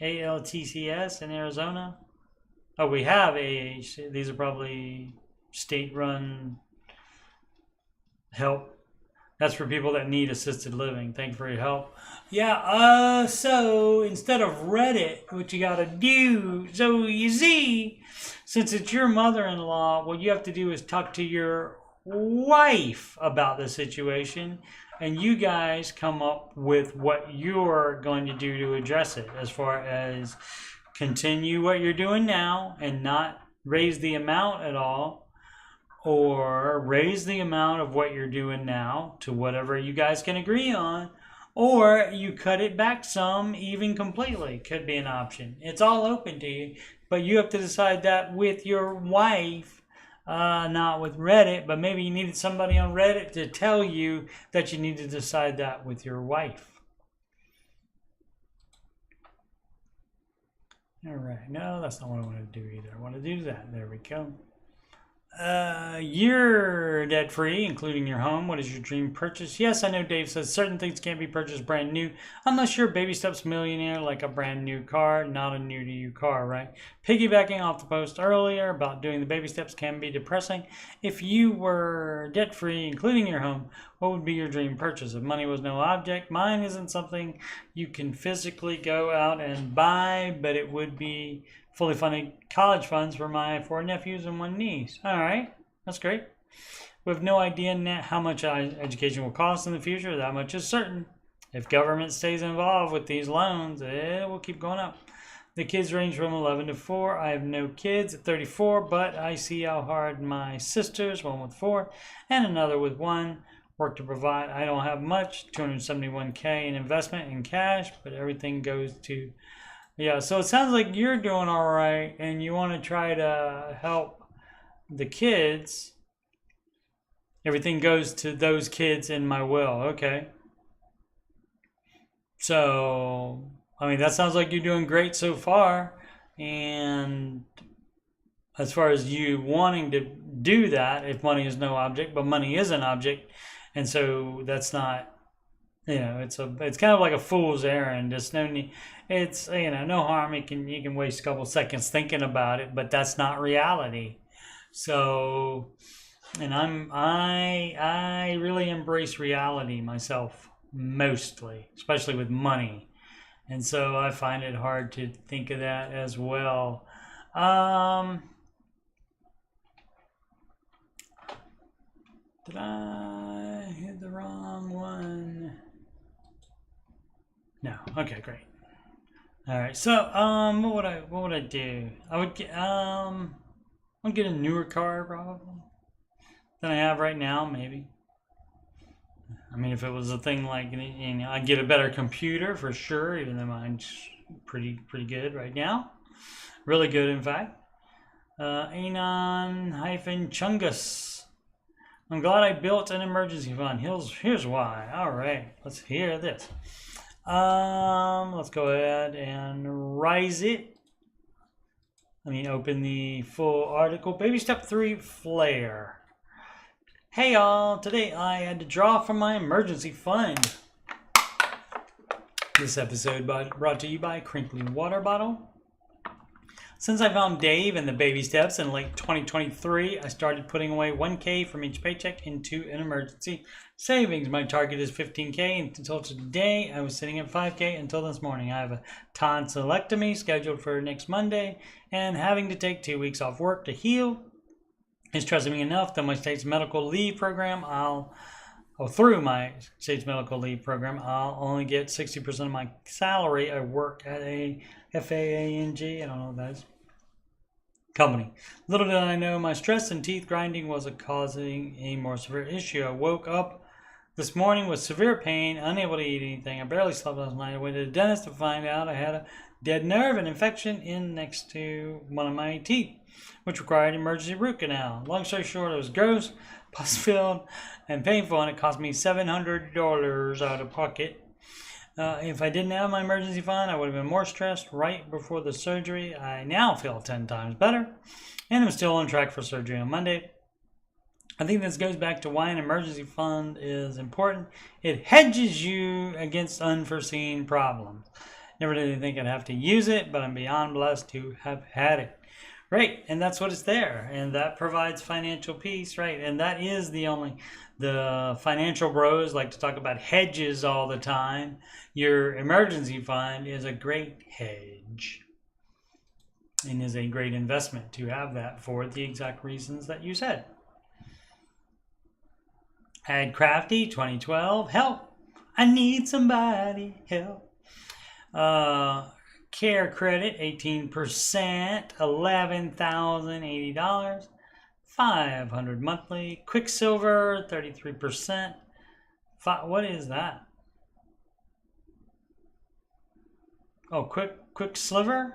ALTCS in Arizona. Oh, we have AH. These are probably state-run help. That's for people that need assisted living. Thank you for your help. Yeah, so instead of Reddit, what you gotta do, so you see, since it's your mother-in-law, what you have to do is talk to your wife about the situation, and you guys come up with what you're going to do to address it, as far as continue what you're doing now and not raise the amount at all, or raise the amount of what you're doing now to whatever you guys can agree on, or you cut it back some, even completely, could be an option. It's all open to you, but you have to decide that with your wife, not with Reddit, but maybe you needed somebody on Reddit to tell you that you need to decide that with your wife. All right, no, that's not what I want to do either. I want to do that. There we go. You're debt free, including your home. What is your dream purchase? Yes, I know Dave says certain things can't be purchased brand new. Unless you're a baby steps millionaire, like a brand new car, not a new to you car, right? Piggybacking off the post earlier about doing the baby steps can be depressing. If you were debt free, including your home, what would be your dream purchase? If money was no object, mine isn't something you can physically go out and buy, but it would be fully funded college funds for my 4 nephews and 1 niece. All right, that's great. We have no idea how much education will cost in the future. That much is certain. If government stays involved with these loans, it will keep going up. The kids range from 11 to 4. I have no kids at 34, but I see how hard my sisters, one with 4 and another with 1, work to provide. I don't have much, $271K in investment in cash, but everything goes to... Yeah, so it sounds like you're doing all right and you want to try to help the kids. Everything goes to those kids in my will. Okay. So, I mean, that sounds like you're doing great so far. And as far as you wanting to do that, if money is no object, but money is an object. And so that's not, it's kind of like a fool's errand. There's no need. It's, no harm. You can waste a couple seconds thinking about it, but that's not reality. So, and I really embrace reality myself, mostly, especially with money. And so I find it hard to think of that as well. Did I hit the wrong one? No. Okay, great. All right. So, what would I do? I would get I'll get a newer car probably than I have right now, maybe. I mean, if it was a thing like, I'd get a better computer for sure, even though mine's pretty good right now. Really good, in fact. Anon-Chungus. I'm glad I built an emergency fund. Here's why. All right, let's hear this. Let's go ahead and rise it. Let me open the full article. Baby step 3, flare. Hey y'all, today I had to draw from my emergency fund. This episode brought to you by Crinkly Water Bottle. Since I found Dave and the baby steps in late 2023, I started putting away $1K from each paycheck into an emergency savings. My target is $15K until today. I was sitting at $5K until this morning. I have a tonsillectomy scheduled for next Monday, and having to take 2 weeks off work to heal is stressing me enough that my state's medical leave program, through my state's medical leave program, I'll only get 60% of my salary. I work at a FAANG, I don't know what that is, company. Little did I know my stress and teeth grinding was causing a more severe issue. I woke up this morning with severe pain, unable to eat anything. I barely slept last night. I went to the dentist to find out I had a dead nerve and infection in next to one of my teeth, which required emergency root canal. Long story short, it was gross, pus-filled, and painful, and it cost me $700 out of pocket. If I didn't have my emergency fund, I would have been more stressed right before the surgery. I now feel 10 times better, and I'm still on track for surgery on Monday. I think this goes back to why an emergency fund is important. It hedges you against unforeseen problems. Never did think I'd have to use it, but I'm beyond blessed to have had it. Right, and that's what it's there, and that provides financial peace, right? And that is the financial bros like to talk about hedges all the time. Your emergency fund is a great hedge and is a great investment to have that for the exact reasons that you said. Ad Crafty 2012, help, I need somebody, help. Care credit 18%, $11,080, $500 monthly. Quicksilver 33%. What is that? Oh, quick sliver?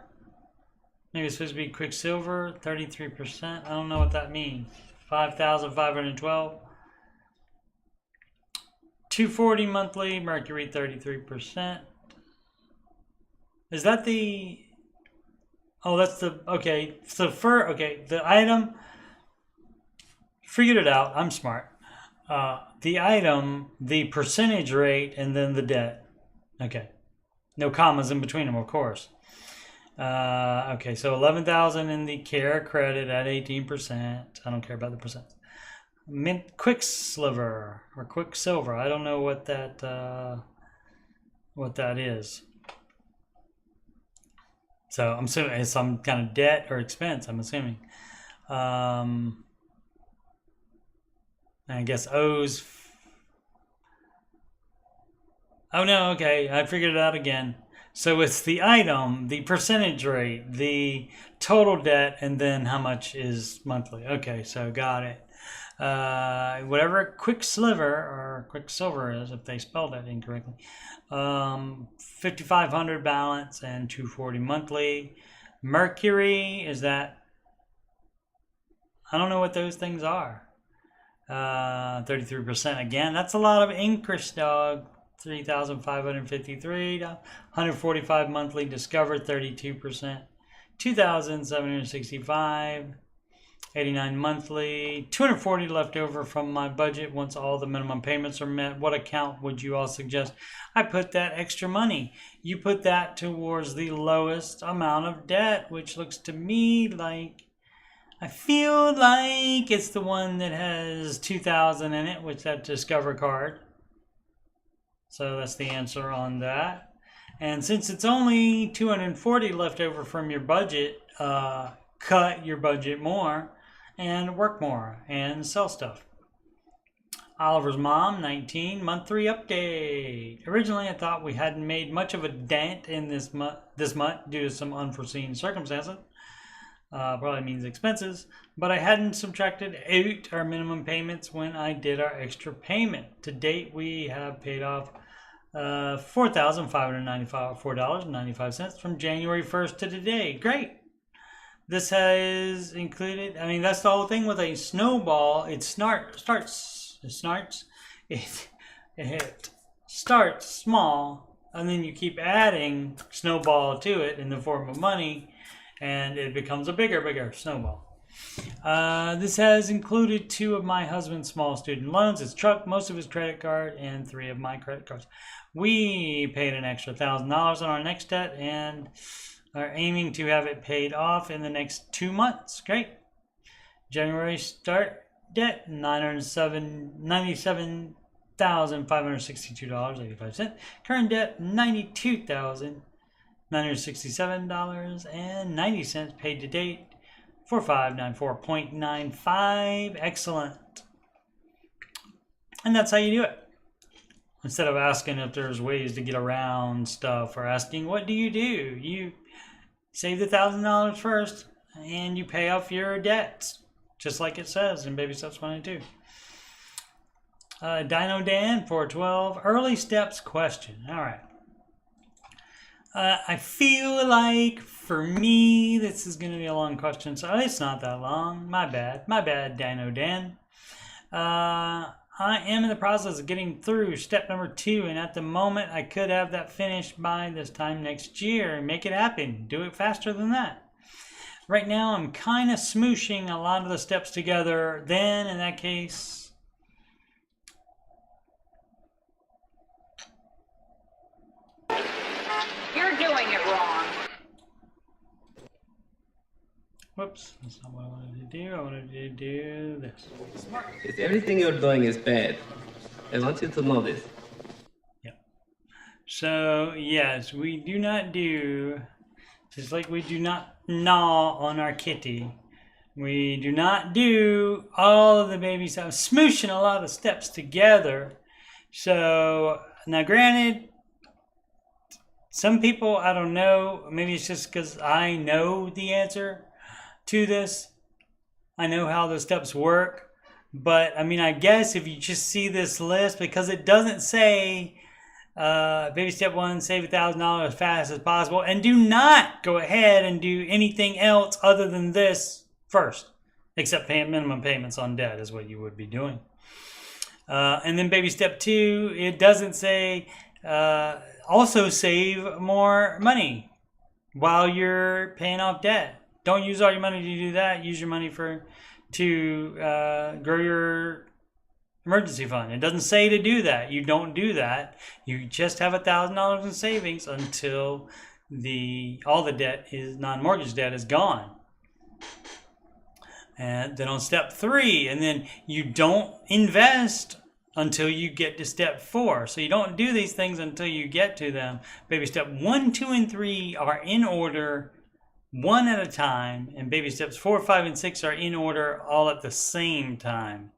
Maybe it's supposed to be Quicksilver, 33%. I don't know what that means. 5,512. 240 monthly, Mercury 33%. Is that the... Oh, that's the... Okay, so okay, the item... Figured it out. I'm smart. The item, the percentage rate, and then the debt. Okay. No commas in between them, of course. Okay, so 11,000 in the care credit at 18%. I don't care about the percent. Mint Quicksilver or Quicksilver. I don't know what that is. So I'm assuming it's some kind of debt or expense. I'm assuming. I guess O's. Oh no, okay, I figured it out again. So it's the item, the percentage rate, the total debt, and then how much is monthly. Okay, so got it. Whatever Quicksilver or Quicksilver is, if they spelled that incorrectly. 5,500 balance and 240 monthly. Mercury, is that? I don't know what those things are. 33% again. That's a lot of increase, dog. 3,553. 145 monthly. Discover 32%. 2,765. 89 monthly. 240 left over from my budget once all the minimum payments are met. What account would you all suggest I put that extra money? You put that towards the lowest amount of debt, which looks to me like, I feel like it's the one that has 2,000 in it, which that Discover card. So that's the answer on that. And since it's only 240 left over from your budget, cut your budget more and work more and sell stuff. Oliver's mom, 19, month 3 update. Originally, I thought we hadn't made much of a dent in this month due to some unforeseen circumstances. Probably means expenses, but I hadn't subtracted out our minimum payments when I did our extra payment. To date, we have paid off $4,594.95 from January 1st to today. Great. This has included, I mean, that's the whole thing with a snowball. It starts small, and then you keep adding snowball to it in the form of money, and it becomes a bigger snowball. This has included 2 of my husband's small student loans, his truck, most of his credit card, and 3 of my credit cards. We paid an extra $1,000 on our next debt and are aiming to have it paid off in the next 2 months. Great. January start debt, $97,562.85. Current debt, $92,967.90. Paid to date, 4594.95. Excellent. And that's how you do it. Instead of asking if there's ways to get around stuff or asking, what do? You save the $1,000 first and you pay off your debts, just like it says in Baby Steps 1 and 2. Dino Dan 412, early steps question. All right. I feel like for me this is going to be a long question, so it's not that long. My bad, Dino Dan. I am in the process of getting through step number 2, and at the moment I could have that finished by this time next year and make it happen. Do it faster than that. Right now I'm kind of smooshing a lot of the steps together. Then in that case, you're doing it wrong. Whoops, that's not what I wanted to do. I wanted to do this. If everything you're doing is bad, I want you to know this. Yep. So, yes, we do not do, just like we do not gnaw on our kitty, we do not do all of the baby steps, smooshing a lot of steps together. So, now granted, some people, I don't know, maybe it's just because I know the answer to this. I know how the steps work, but I mean, I guess if you just see this list, because it doesn't say Baby step 1, save $1,000 as fast as possible, and do not go ahead and do anything else other than this first, except paying minimum payments on debt is what you would be doing. And then baby step 2, it doesn't say also save more money while you're paying off debt. Don't use all your money to do that. Use your money to grow your emergency fund. It doesn't say to do that. You don't do that. You just have $1,000 in savings until all the debt is non-mortgage debt is gone. And then on step 3, and then you don't invest until you get to step 4. So you don't do these things until you get to them. Baby step 1, 2, and 3 are in order, one at a time, and baby steps 4, 5, and 6 are in order all at the same time.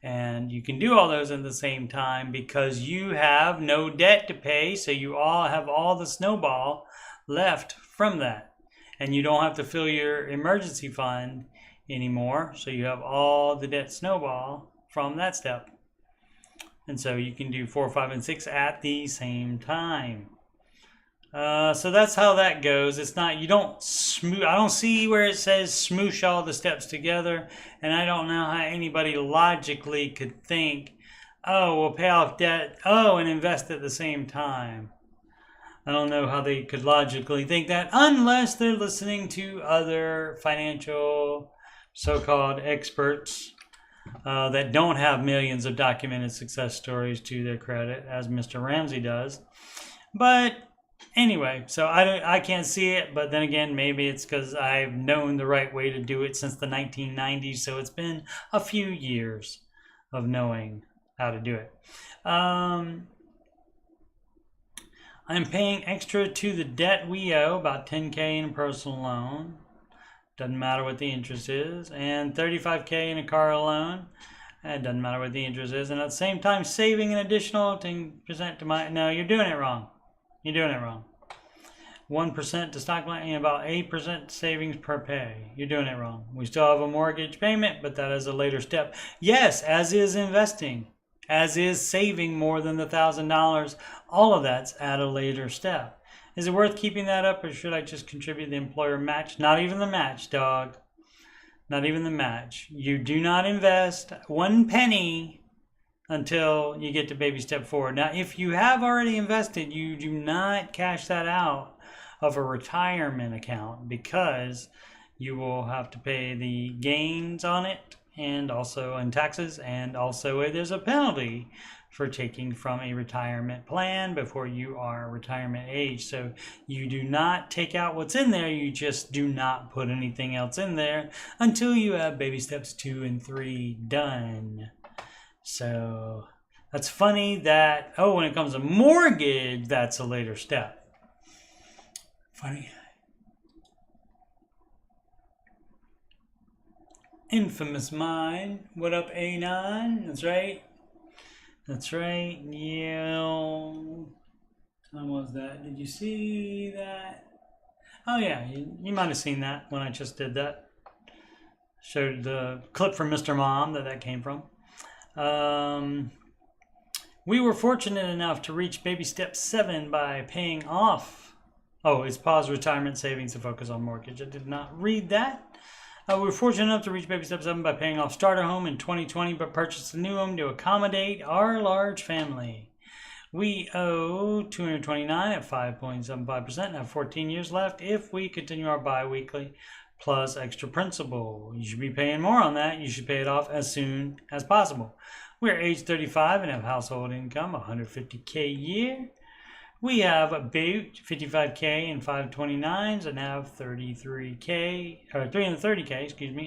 And you can do all those at the same time because you have no debt to pay, so you all have all the snowball left from that. And you don't have to fill your emergency fund anymore, so you have all the debt snowball from that step. And so you can do 4, 5, and 6 at the same time. So that's how that goes. It's not, you don't smoosh. I don't see where it says smoosh all the steps together, and I don't know how anybody logically could think, oh, we'll pay off debt, and invest at the same time. I don't know how they could logically think that unless they're listening to other financial so-called experts that don't have millions of documented success stories to their credit, as Mr. Ramsey does. But anyway, so I can't see it, but then again, maybe it's because I've known the right way to do it since the 1990s, so it's been a few years of knowing how to do it. I'm paying extra to the debt we owe, about $10K in a personal loan. Doesn't matter what the interest is. And $35K in a car loan. It doesn't matter what the interest is. And at the same time, saving an additional 10% to my... No, you're doing it wrong. You're doing it wrong. 1% to stock line and about 8% savings per pay. You're doing it wrong. We still have a mortgage payment, but that is a later step. Yes, as is investing. As is saving more than the $1,000. All of that's at a later step. Is it worth keeping that up, or should I just contribute the employer match? Not even the match, dog. Not even the match. You do not invest 1 penny until you get to baby step 4. Now, if you have already invested, you do not cash that out of a retirement account because you will have to pay the gains on it and also in taxes, and also there's a penalty for taking from a retirement plan before you are retirement age. So you do not take out what's in there, you just do not put anything else in there until you have baby steps 2 and 3 done. So that's funny that, when it comes to mortgage, that's a later step. Funny. Infamous mind. What up, A9? That's right. That's right. Yeah. Time was that? Did you see that? Oh yeah, you might have seen that when I just did that. Showed the clip from Mr. Mom that came from. We were fortunate enough to reach baby step 7 by paying off. It's pause retirement savings to focus on mortgage. I did not read that. We were fortunate enough to reach baby step 7 by paying off starter home in 2020, but purchased a new home to accommodate our large family. We owe $229 at 5.75% and have 14 years left if we continue our bi-weekly plus extra principal. You should be paying more on that. You should pay it off as soon as possible. We're age 35 and have household income $150K a year. We have about 55K and 529s and have 330K,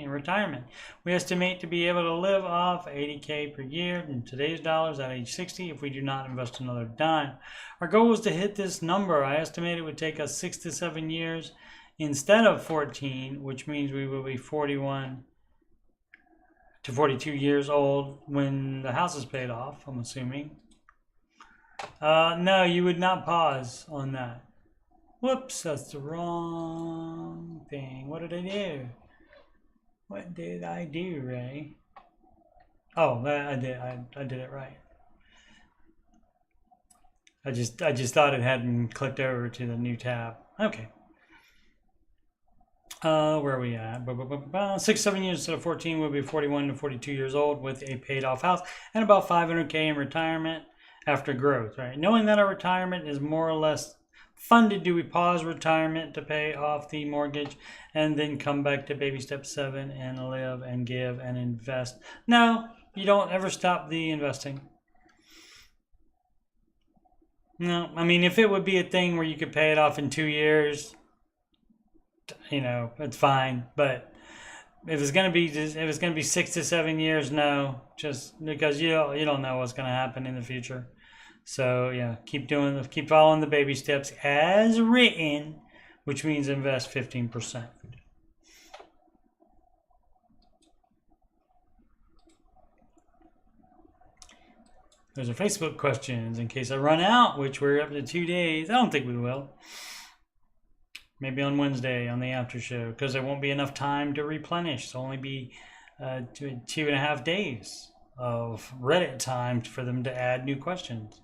in retirement. We estimate to be able to live off 80K per year in today's dollars at age 60 if we do not invest another dime. Our goal was to hit this number. I estimate it would take us 6 to 7 years instead of 14, which means we will be 41 to 42 years old when the house is paid off, I'm assuming. No, you would not pause on that. Whoops, that's the wrong thing. What did I do? What did I do, Ray? I did it right. I just thought it hadn't clicked over to the new tab. Okay. Where are we at? 6-7 years instead of 14 will be 41 to 42 years old with a paid off house and about 500K in retirement after growth, right? Knowing that our retirement is more or less funded, do we pause retirement to pay off the mortgage and then come back to baby step 7 and live and give and invest? No, you don't ever stop the investing. No, I mean, if it would be a thing where you could pay it off in 2 years, you know, it's fine. But if it's gonna be 6 to 7 years, no, just because you don't know what's gonna happen in the future. So yeah, keep following the baby steps as written, which means invest 15%. Those are Facebook questions in case I run out, which we're up to 2 days. I don't think we will. Maybe on Wednesday on the after show, because there won't be enough time to replenish. So only be 2.5 days of Reddit time for them to add new questions.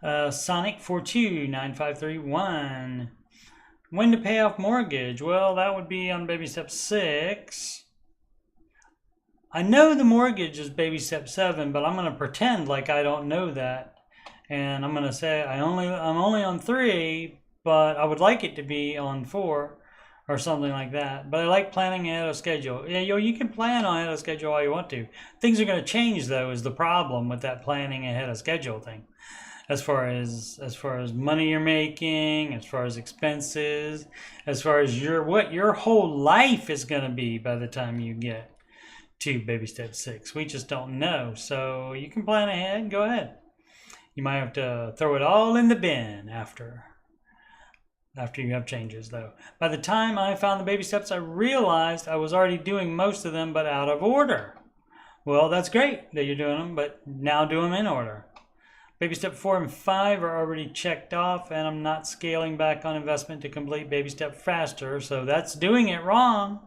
Sonic4295331. When to pay off mortgage? Well, that would be on baby step 6. I know the mortgage is baby step 7, but I'm going to pretend like I don't know that, and I'm going to say I'm only on 3. But I would like it to be on 4 or something like that. But I like planning ahead of schedule. Yeah, you can plan ahead of schedule all you want to. Things are going to change, though, is the problem with that planning ahead of schedule thing. As far as money you're making, as far as expenses, as far as what your whole life is going to be by the time you get to baby step 6. We just don't know. So you can plan ahead. Go ahead. You might have to throw it all in the bin after you have changes, though. By the time I found the baby steps, I realized I was already doing most of them, but out of order. Well, that's great that you're doing them, but now do them in order. Baby step 4 and 5 are already checked off, and I'm not scaling back on investment to complete baby step faster, so that's doing it wrong.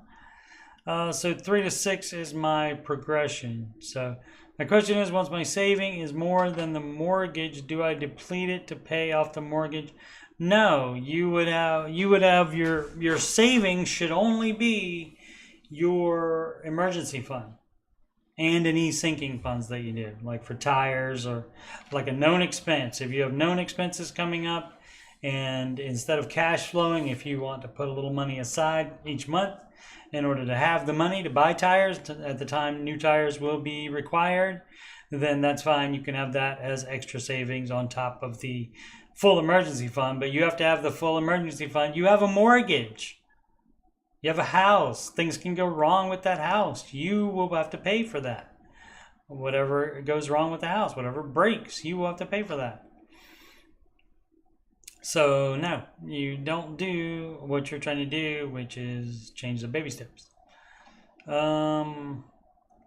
So 3 to 6 is my progression. So my question is, once my saving is more than the mortgage, do I deplete it to pay off the mortgage? No, you would have your savings should only be your emergency fund and any sinking funds that you did, like for tires or like a known expense. If you have known expenses coming up, and instead of cash flowing, if you want to put a little money aside each month in order to have the money to buy tires at the time new tires will be required, then that's fine. You can have that as extra savings on top of the full emergency fund, but you have to have the full emergency fund. You have a mortgage. You have a house. Things can go wrong with that house. You will have to pay for that. Whatever goes wrong with the house, whatever breaks, you will have to pay for that. So no, you don't do what you're trying to do, which is change the baby steps. So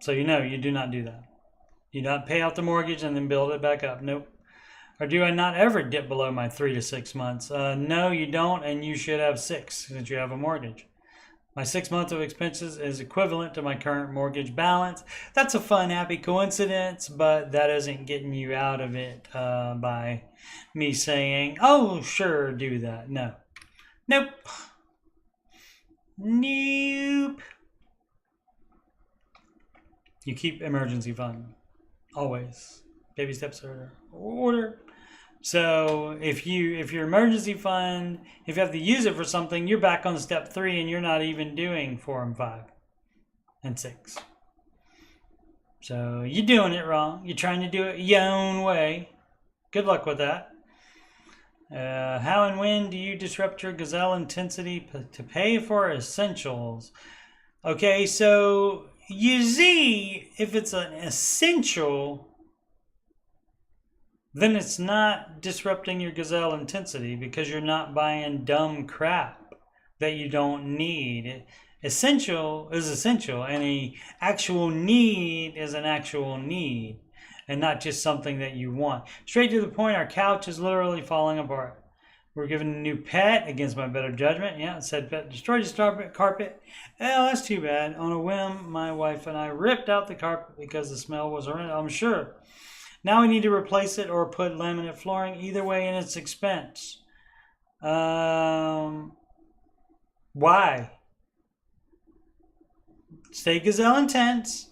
you do not do that. You don't pay out the mortgage and then build it back up. Nope. Or do I not ever dip below my 3 to 6 months? No, you don't, and you should have 6 since you have a mortgage. My 6 months of expenses is equivalent to my current mortgage balance. That's a fun, happy coincidence, but that isn't getting you out of it by me saying, oh, sure, do that. No. Nope. Nope. You keep emergency fund. Always. Baby steps are order. So if your emergency fund, if you have to use it for something, you're back on step 3 and you're not even doing 4 and 5 and 6. So you're doing it wrong. You're trying to do it your own way. Good luck with that. How and when do you disrupt your gazelle intensity to pay for essentials? Okay, so you see, if it's an essential, then it's not disrupting your gazelle intensity because you're not buying dumb crap that you don't need. Essential is essential, and an actual need is an actual need, and not just something that you want. Straight to the point, our couch is literally falling apart. We're given a new pet against my better judgment. Yeah, it said pet destroyed the carpet. Oh, that's too bad. On a whim, my wife and I ripped out the carpet because the smell was horrendous. I'm sure. Now we need to replace it or put laminate flooring. Either way, in its expense. Why? Stay gazelle intense.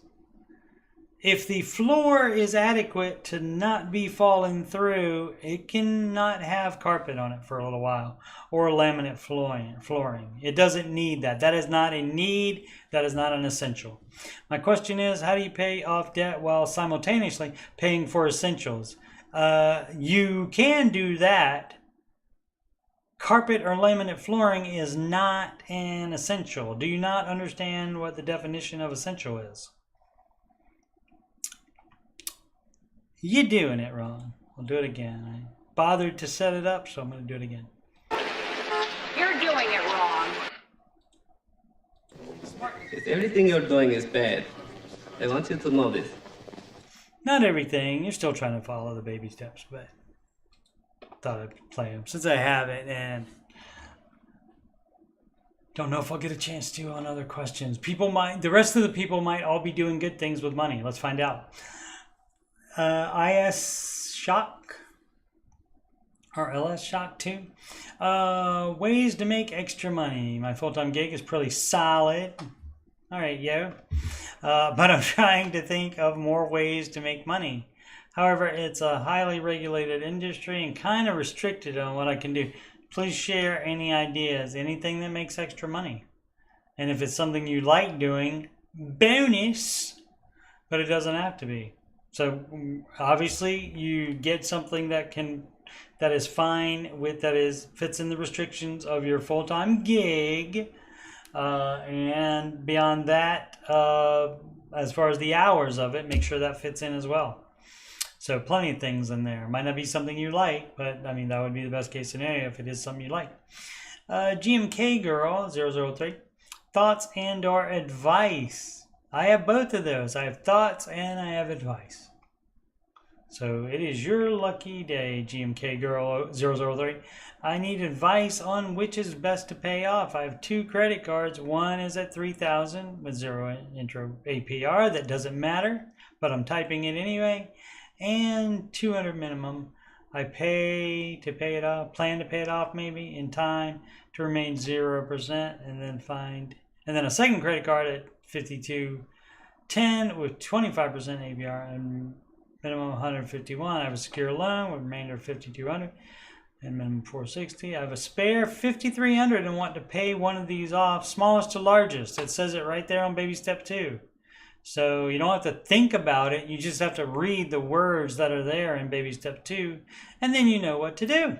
If the floor is adequate to not be falling through, it cannot have carpet on it for a little while or laminate flooring. It doesn't need that. That is not a need. That is not an essential. My question is, how do you pay off debt while simultaneously paying for essentials? You can do that. Carpet or laminate flooring is not an essential. Do you not understand what the definition of essential is? You're doing it wrong. I'll do it again. I bothered to set it up, so I'm going to do it again. You're doing it wrong. Everything you're doing is bad. I want you to know this. Not everything. You're still trying to follow the baby steps, but thought I'd play them since I have it, and don't know if I'll get a chance to on other questions. The rest of the people might all be doing good things with money. Let's find out. IS Shock or LS Shock 2. Ways to make extra money. My full-time gig is pretty solid. All right, yo. But I'm trying to think of more ways to make money. However, it's a highly regulated industry and kind of restricted on what I can do. Please share any ideas, anything that makes extra money. And if it's something you like doing, bonus, but it doesn't have to be. So obviously you get something that is fine with, fits in the restrictions of your full-time gig. And beyond that, as far as the hours of it, make sure that fits in as well. So plenty of things in there. Might not be something you like, but I mean, that would be the best case scenario if it is something you like. GMK Girl 003. Thoughts and or advice. I have both of those. I have thoughts and I have advice. So it is your lucky day, GMK Girl 003. I need advice on which is best to pay off. I have 2 credit cards. One is at $3,000 with 0 intro APR. That doesn't matter, but I'm typing it anyway. And $200 minimum. I plan to pay it off maybe in time to remain 0%, and then a second credit card at $52.10 with 25% APR and minimum 151. I have a secure loan with remainder of $5,200 and minimum 460. I have a spare $5,300 and want to pay one of these off, smallest to largest. It says it right there on baby step 2. So you don't have to think about it. You just have to read the words that are there in baby step 2, and then you know what to do.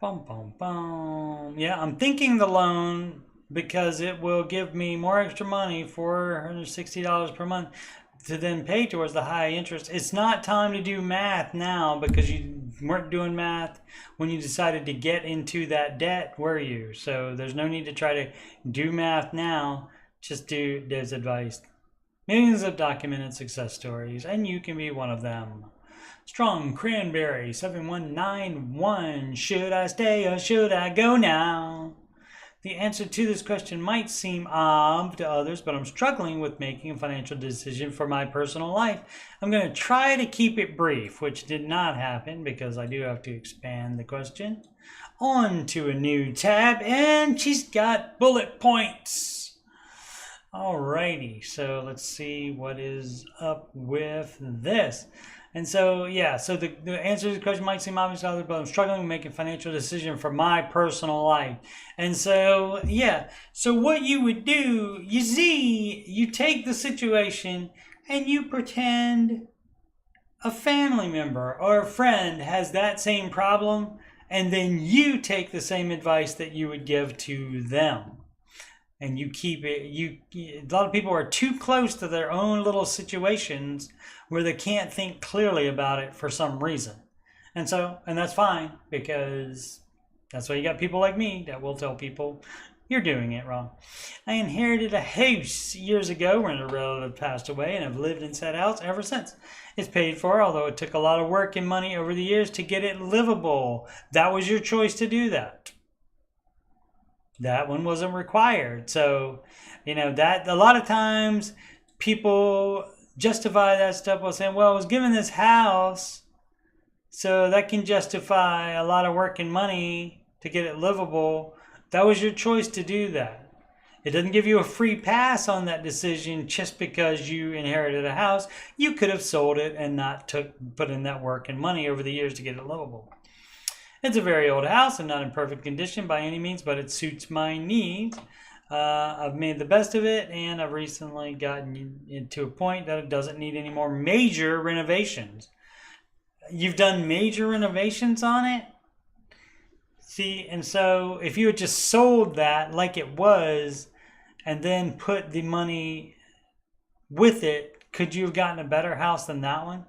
Bum, bum, bum. Yeah, I'm thinking the loan because it will give me more extra money, $460 per month, to then pay towards the high interest. It's not time to do math now because you weren't doing math when you decided to get into that debt, were you? So there's no need to try to do math now. Just do Dev's advice. Millions of documented success stories, and you can be one of them. Strong Cranberry 7191. Should I stay or should I go now? The answer to this question might seem odd to others, but I'm struggling with making a financial decision for my personal life. I'm going to try to keep it brief, which did not happen because I do have to expand the question. On to a new tab, and she's got bullet points. Alrighty, so let's see what is up with this. And so, yeah, so the answer to the question might seem obvious to others, but I'm struggling with making a financial decision for my personal life. And so, yeah, so what you would do, you take the situation and you pretend a family member or a friend has that same problem, and then you take the same advice that you would give to them. And you keep it, a lot of people are too close to their own little situations where they can't think clearly about it for some reason. And that's fine, because that's why you got people like me that will tell people you're doing it wrong. I inherited a house years ago when a relative passed away and have lived in said house ever since. It's paid for, although it took a lot of work and money over the years to get it livable. That was your choice to do that. That one wasn't required. So, that a lot of times people justify that stuff by saying, well, I was given this house, so that can justify a lot of work and money to get it livable. That was your choice to do that. It doesn't give you a free pass on that decision just because you inherited a house. You could have sold it and not put in that work and money over the years to get it livable. It's a very old house and not in perfect condition by any means, but it suits my needs. I've made the best of it, and I've recently gotten into a point that it doesn't need any more major renovations. You've done major renovations on it? See, and so if you had just sold that like it was and then put the money with it, could you have gotten a better house than that one?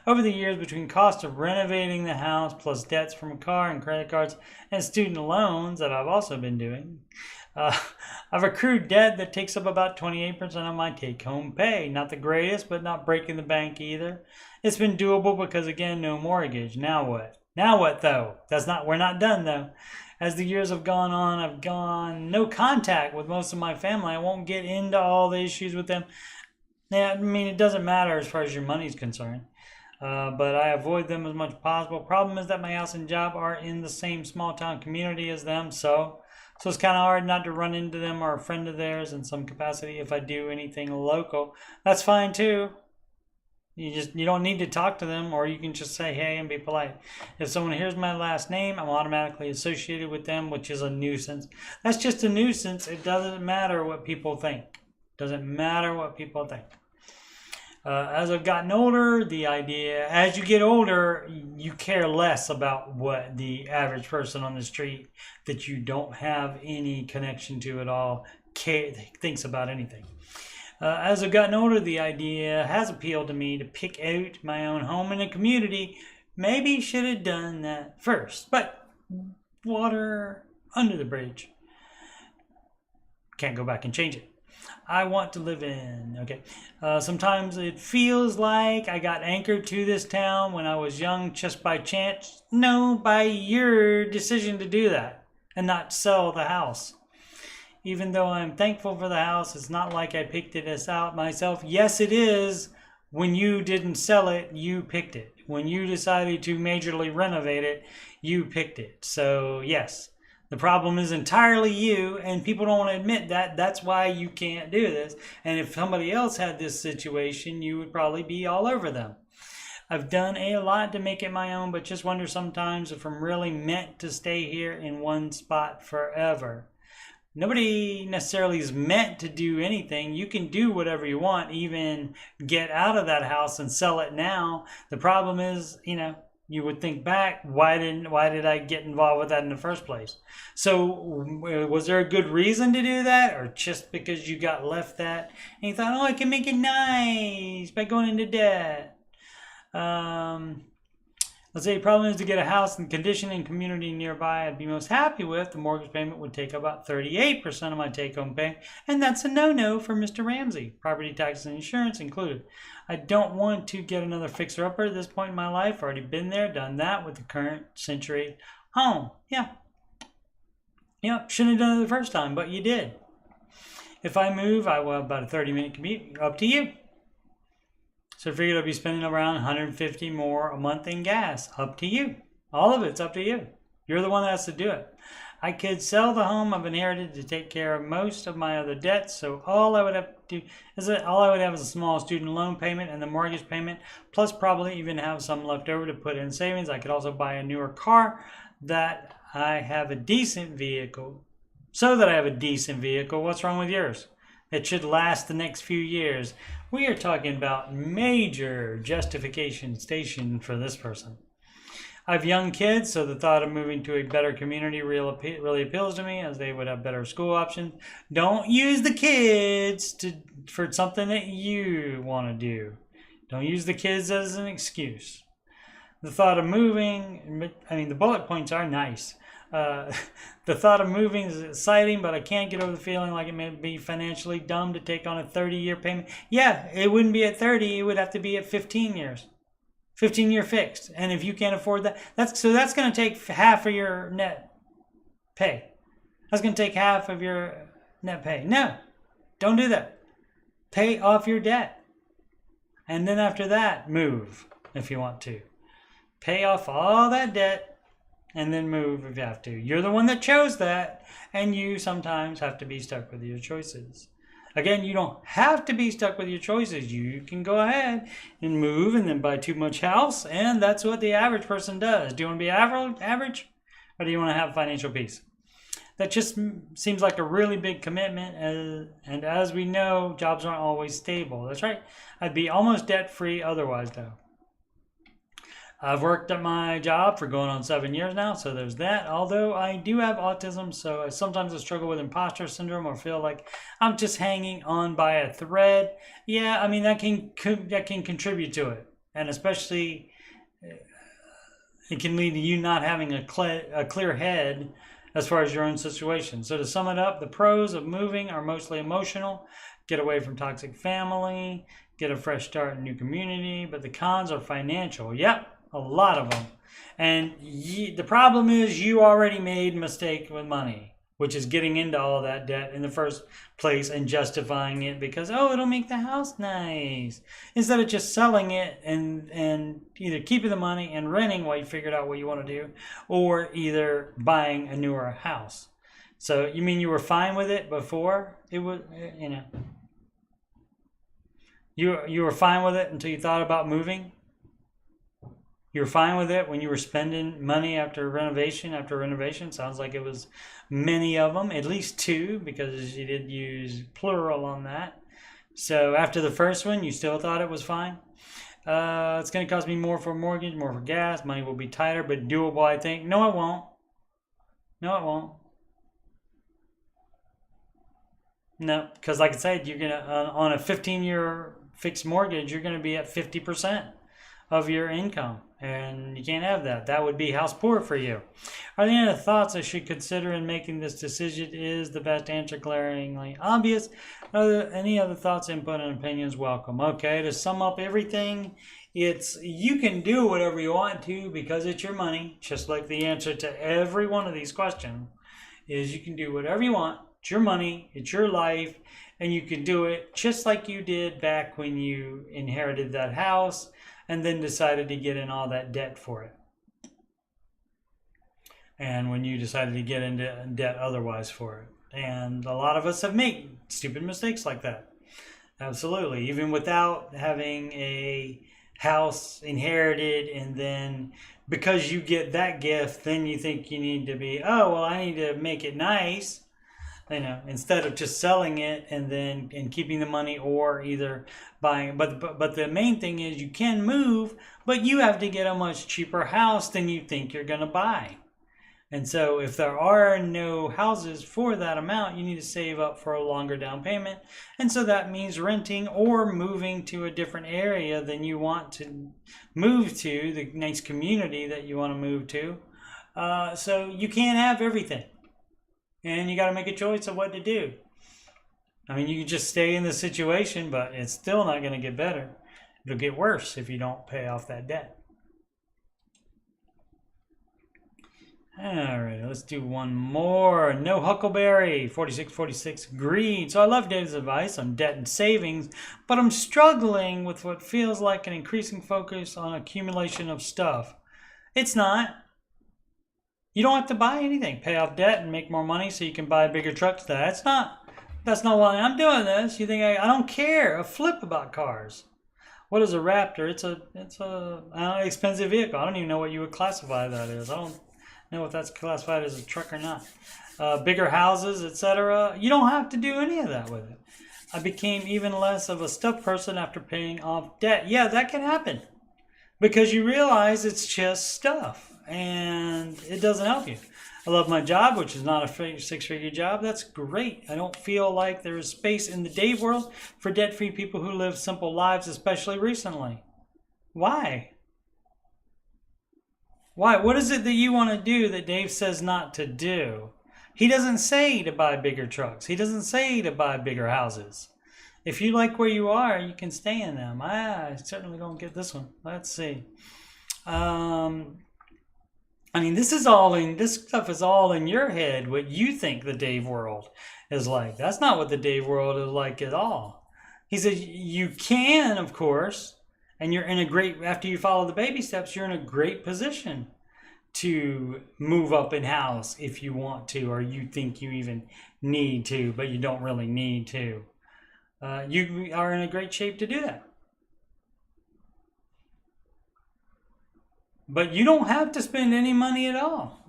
Over the years, between cost of renovating the house plus debts from a car and credit cards and student loans that I've also been doing, I've accrued debt that takes up about 28% of my take-home pay. Not the greatest, but not breaking the bank either. It's been doable because, again, no mortgage. Now what? Now what, though? We're not done, though. As the years have gone on, I've gone no contact with most of my family. I won't get into all the issues with them. Yeah, I mean, it doesn't matter as far as your money's concerned. But I avoid them as much as possible. Problem is that my house and job are in the same small town community as them, so it's kind of hard not to run into them or a friend of theirs in some capacity if I do anything local. That's fine too. You don't need to talk to them, or you can just say hey and be polite. If someone hears my last name, I'm automatically associated with them, which is a nuisance. That's just a nuisance. It doesn't matter what people think. Doesn't matter what people think. As I've gotten older, as you get older, you care less about what the average person on the street that you don't have any connection to at all thinks about anything. As I've gotten older, the idea has appealed to me to pick out my own home in a community. Maybe should have done that first, but water under the bridge. Can't go back and change it. I want to live in. Okay. Sometimes it feels like I got anchored to this town when I was young just by chance. No, by your decision to do that and not sell the house. Even though I'm thankful for the house, it's not like I picked it out myself. Yes, it is. When you didn't sell it, you picked it. When you decided to majorly renovate it, you picked it. So, yes. The problem is entirely you, and people don't want to admit that. That's why you can't do this. And if somebody else had this situation, you would probably be all over them. I've done a lot to make it my own, but just wonder sometimes if I'm really meant to stay here in one spot forever. Nobody necessarily is meant to do anything. You can do whatever you want, even get out of that house and sell it now. The problem is, you would think back, why did I get involved with that in the first place? So was there a good reason to do that, or just because you got left that and you thought, I can make it nice by going into debt? Let's say the problem is to get a house in condition and community nearby I'd be most happy with. The mortgage payment would take about 38% of my take-home pay, and that's a no-no for Mr. Ramsey. Property taxes and insurance included. I don't want to get another fixer-upper at this point in my life. Already been there, done that with the current century home. Yeah, shouldn't have done it the first time, but you did. If I move, I will have about a 30-minute commute. Up to you. So I figured I'd be spending around $150 more a month in gas. Up to you. All of it's up to you. You're the one that has to do it. I could sell the home I've inherited to take care of most of my other debts. So all I would have to do is a small student loan payment and the mortgage payment, plus probably even have some left over to put in savings. I could also buy a newer car that I have a decent vehicle. So that I have a decent vehicle. What's wrong with yours? It should last the next few years. We are talking about major justification station for this person. I have young kids, so the thought of moving to a better community really appeals to me, as they would have better school options. Don't use the kids for something that you want to do. Don't use the kids as an excuse. The thought of moving, the bullet points are nice. The thought of moving is exciting, but I can't get over the feeling like it may be financially dumb to take on a 30-year payment. Yeah, it wouldn't be at 30. It would have to be at 15 years. 15-year fixed. And if you can't afford that, that's going to take half of your net pay. That's going to take half of your net pay. No, don't do that. Pay off your debt. And then after that, move if you want to. Pay off all that debt and then move if you have to. You're the one that chose that, and you sometimes have to be stuck with your choices. Again, you don't have to be stuck with your choices. You can go ahead and move and then buy too much house, and that's what the average person does. Do you want to be average, or do you want to have financial peace? That just seems like a really big commitment, and as we know, jobs aren't always stable. That's right. I'd be almost debt-free otherwise, though. I've worked at my job for going on 7 years now, so there's that. Although I do have autism, so sometimes I struggle with imposter syndrome or feel like I'm just hanging on by a thread. Yeah, I mean, that can contribute to it. And especially, it can lead to you not having a clear head as far as your own situation. So to sum it up, the pros of moving are mostly emotional. Get away from toxic family, get a fresh start in a new community, but the cons are financial. Yep. A lot of them. And the problem is you already made a mistake with money, which is getting into all of that debt in the first place and justifying it because, oh, it'll make the house nice. Instead of just selling it and either keeping the money and renting while you figured out what you want to do, or either buying a newer house. So you mean you were fine with it before? It was, you know. You were fine with it until you thought about moving? You were fine with it when you were spending money after renovation? Sounds like it was many of them, at least two, because you did use plural on that. So after the first one, you still thought it was fine? It's going to cost me more for mortgage, more for gas. Money will be tighter, but doable, I think. No, it won't. No, it won't. No, because like I said, you're going to, on a 15-year fixed mortgage, you're going to be at 50% of your income. And you can't have that. That would be house poor for you. Are there any other thoughts I should consider in making this decision? Is the best answer glaringly obvious? Any other thoughts, input, and opinions welcome? Okay, to sum up everything, it's you can do whatever you want to because it's your money. Just like the answer to every one of these questions is you can do whatever you want. It's your money. It's your life. And you can do it just like you did back when you inherited that house and then decided to get in all that debt for it. And when you decided to get into debt otherwise for it. And a lot of us have made stupid mistakes like that. Absolutely. Even without having a house inherited, and then because you get that gift, then you think you need to be, oh, well, I need to make it nice. You know, instead of just selling it and keeping the money, or either buying. But the main thing is you can move, but you have to get a much cheaper house than you think you're going to buy. And so if there are no houses for that amount, you need to save up for a longer down payment. And so that means renting or moving to a different area than you want to move to, the nice community that you want to move to. So you can't have everything. And you got to make a choice of what to do. I mean, you can just stay in the situation, but it's still not going to get better. It'll get worse if you don't pay off that debt. All right, let's do one more. No Huckleberry, 4646, agreed. So I love Dave's advice on debt and savings, but I'm struggling with what feels like an increasing focus on accumulation of stuff. It's not. You don't have to buy anything. Pay off debt and make more money so you can buy bigger trucks. That's not why I'm doing this. You think I don't care a flip about cars. What is a Raptor? It's an expensive vehicle. I don't even know what you would classify that as. I don't know if that's classified as a truck or not. Bigger houses, etc. You don't have to do any of that with it. I became even less of a stuff person after paying off debt. Yeah, that can happen. Because you realize it's just stuff. And it doesn't help you. I love my job, which is not a six-figure job. That's great. I don't feel like there is space in the Dave world for debt-free people who live simple lives, especially recently. Why? Why? What is it that you want to do that Dave says not to do? He doesn't say to buy bigger trucks. He doesn't say to buy bigger houses. If you like where you are, you can stay in them. I certainly don't get this one. Let's see. I mean, this stuff is all in your head, what you think the Dave world is like. That's not what the Dave world is like at all. He said you can, of course, And you're in a great, after you follow the baby steps, you're in a great position to move up in house if you want to, or you think you even need to, but you don't really need to. You are in a great shape to do that. But you don't have to spend any money at all.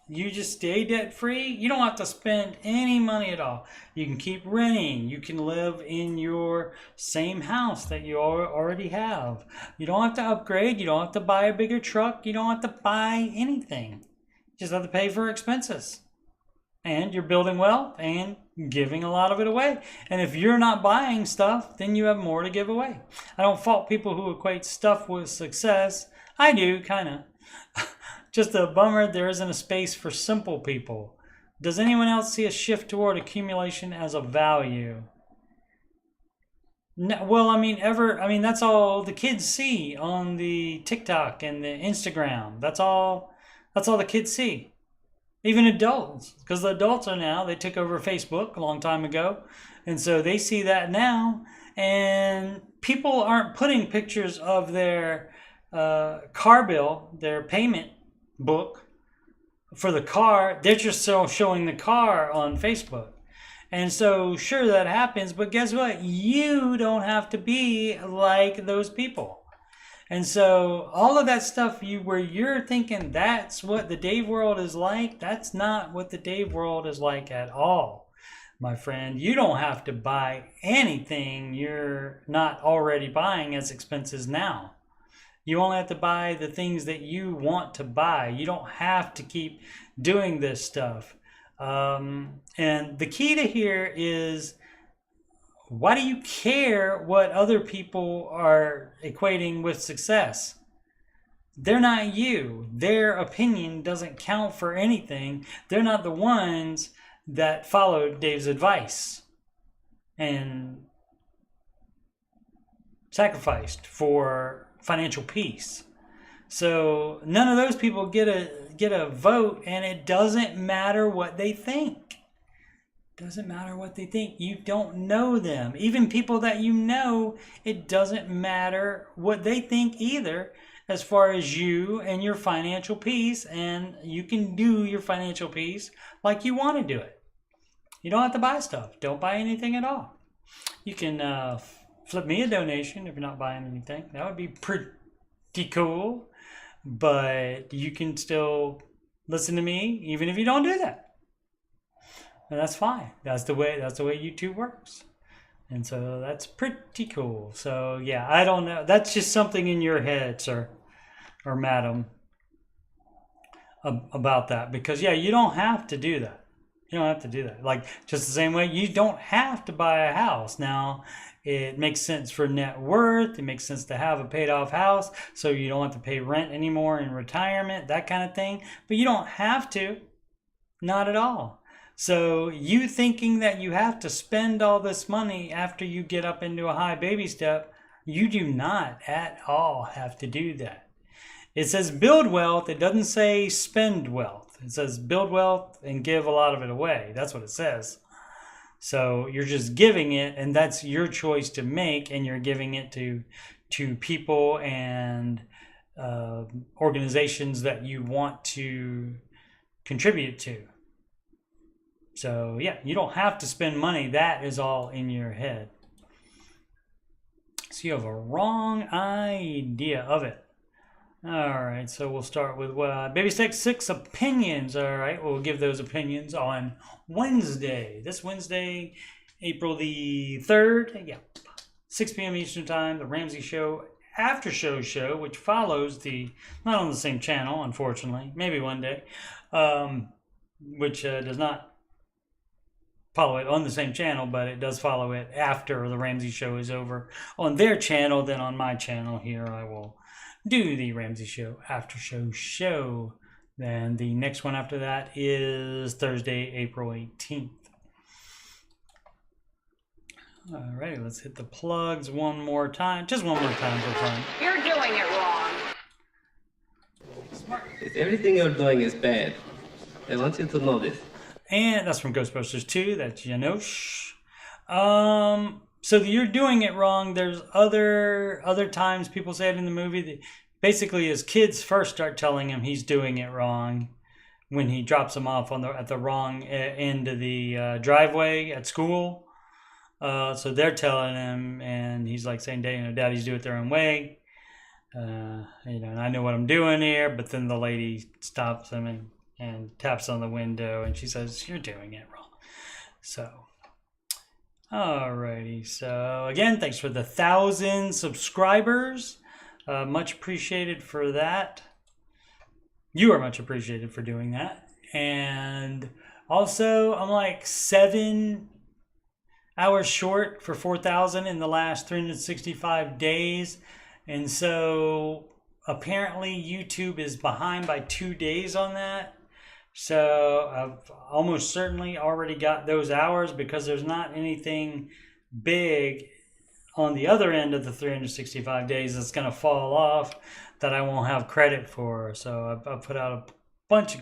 You just stay debt free. You don't have to spend any money at all. You can keep renting. You can live in your same house that you already have. You don't have to upgrade. You don't have to buy a bigger truck. You don't have to buy anything. You just have to pay for expenses. And you're building wealth and giving a lot of it away. And if you're not buying stuff, then you have more to give away. I don't fault people who equate stuff with success. I do, kind of. Just a bummer there isn't a space for simple people. Does anyone else see a shift toward accumulation as a value? No, well, I mean, that's all the kids see on the TikTok and the Instagram. That's all the kids see. Even adults, because the adults are now, they took over Facebook a long time ago. And so they see that now. And people aren't putting pictures of their car bill, their payment book for the car. They're just showing the car on Facebook. And so sure, that happens, but guess what? You don't have to be like those people. And so all of that stuff where you're thinking that's what the Dave world is like, that's not what the Dave world is like at all, my friend. You don't have to buy anything you're not already buying as expenses now. You only have to buy the things that you want to buy. You don't have to keep doing this stuff. And the key to here is, why do you care what other people are equating with success? They're not you. Their opinion doesn't count for anything. They're not the ones that followed Dave's advice and sacrificed for financial peace. So none of those people get a vote, and it doesn't matter what they think. Doesn't matter what they think. You don't know them. Even people that you know, it doesn't matter what they think either, as far as you and your financial peace. And you can do your financial peace like you want to do it. You don't have to buy stuff. Don't buy anything at all. You can flip me a donation if you're not buying anything. That would be pretty cool. But you can still listen to me even if you don't do that. And that's fine. That's the way YouTube works. And so that's pretty cool. So yeah, I don't know. That's just something in your head, sir or madam, about that. Because yeah, you don't have to do that. You don't have to do that. Like, just the same way you don't have to buy a house. Now, it makes sense for net worth. It makes sense to have a paid off house so you don't have to pay rent anymore in retirement, that kind of thing. But you don't have to. Not at all. So you thinking that you have to spend all this money after you get up into a high baby step, you do not at all have to do that. It says build wealth. It doesn't say spend wealth. It says build wealth and give a lot of it away. That's what it says. So you're just giving it, and that's your choice to make, and you're giving it to people and organizations that you want to contribute to. So yeah, you don't have to spend money. That is all in your head. So you have a wrong idea of it. All right, so we'll start with Baby Step 6 opinions. All right, we'll give those opinions on Wednesday. This Wednesday, April the 3rd. Yeah, 6 p.m. Eastern Time, the Ramsey Show after show, which follows not on the same channel, unfortunately. Maybe one day, which does not follow it on the same channel, but it does follow it after the Ramsey Show is over on their channel. Then on my channel here, I will do the Ramsey Show after show. Then the next one after that is Thursday, April 18th. All right, let's hit the plugs one more time. Just one more time for fun. You're doing it wrong. Everything you're doing is bad. I want you to know this. And that's from Ghostbusters 2. That's Janosh. So you're doing it wrong. There's other times people say it in the movie that basically his kids first start telling him he's doing it wrong when he drops them off at the wrong end of the driveway at school. So they're telling him, and he's like saying, "Daddies do it their own way." And I know what I'm doing here. But then the lady stops him and taps on the window, and she says, "You're doing it wrong." So, alrighty. So again, thanks for the 1,000 subscribers. Much appreciated for that. You are much appreciated for doing that. And also, I'm like 7 hours short for 4,000 in the last 365 days. And so apparently YouTube is behind by 2 days on that. So I've almost certainly already got those hours because there's not anything big on the other end of the 365 days that's going to fall off that I won't have credit for. So I put out a bunch of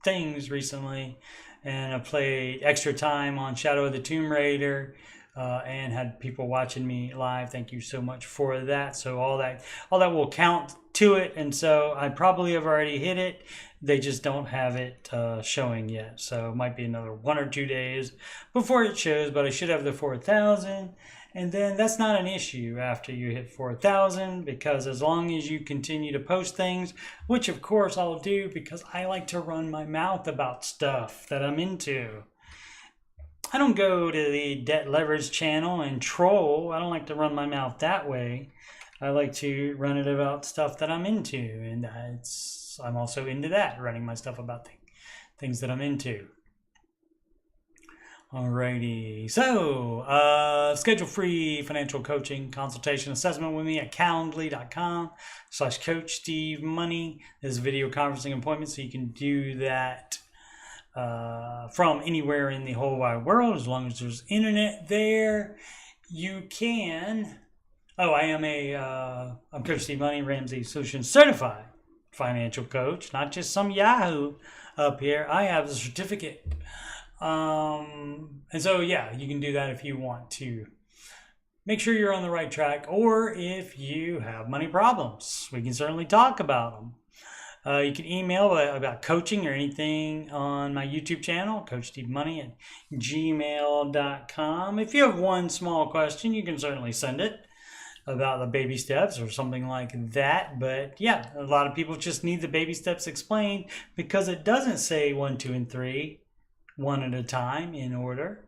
things recently, and I played extra time on Shadow of the Tomb Raider, and had people watching me live. Thank you so much for that. So all that will count to it, and so I probably have already hit it. They just don't have it showing yet. So it might be another 1 or 2 days before it shows, but I should have the 4,000. And then that's not an issue after you hit 4,000, because as long as you continue to post things, which of course I'll do because I like to run my mouth about stuff that I'm into. I don't go to the Debt Leverage channel and troll. I don't like to run my mouth that way. I like to run it about stuff that I'm into, and I'm also into that, running my stuff about things that I'm into. Alrighty, so schedule free financial coaching consultation assessment with me at calendly.com/coachstevemoney. This is a video conferencing appointment, so you can do that from anywhere in the whole wide world, as long as there's internet there. You can. I'm Coach Steve Money, Ramsey Solutions Certified Financial Coach, not just some Yahoo up here. I have the certificate. And so, yeah, you can do that if you want to make sure you're on the right track, or if you have money problems, we can certainly talk about them. You can email about coaching or anything on my YouTube channel, coachstevemoney@gmail.com. If you have one small question, you can certainly send it about the baby steps or something like that. But yeah, a lot of people just need the baby steps explained because it doesn't say 1, 2, and 3. One at a time in order.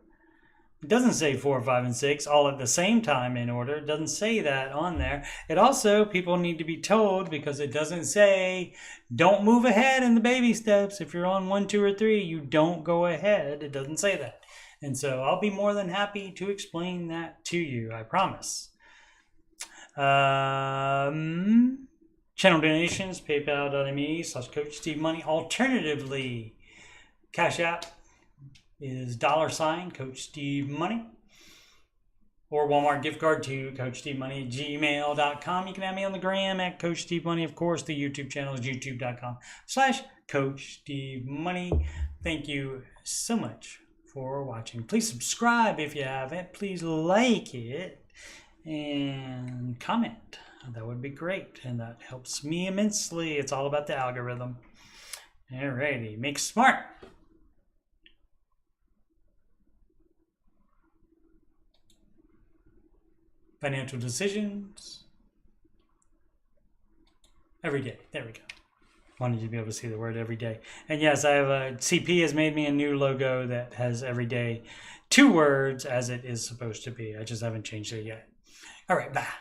It doesn't say 4, 5, and 6 all at the same time in order. It doesn't say that on there. It also, people need to be told, because it doesn't say don't move ahead in the baby steps. If you're on 1, 2, or 3, you don't go ahead. It doesn't say that. And so I'll be more than happy to explain that to you, I promise. Channel donations, paypal.me/coachstevemoney. Alternatively, Cash App is $Coach Steve Money, or Walmart gift card to coachstevemoney@gmail.com. You can add me on the gram at Coach Steve Money. Of course, the YouTube channel is youtube.com/Coach Steve Money. Thank you so much for watching. Please subscribe if you haven't. Please like it and comment. That would be great, and that helps me immensely. It's all about the algorithm. Alrighty, make smart. Financial decisions every day. There we go. Wanted you to be able to see the word every day. And yes, I have CP has made me a new logo that has every day 2 words as it is supposed to be. I just haven't changed it yet. All right, bye.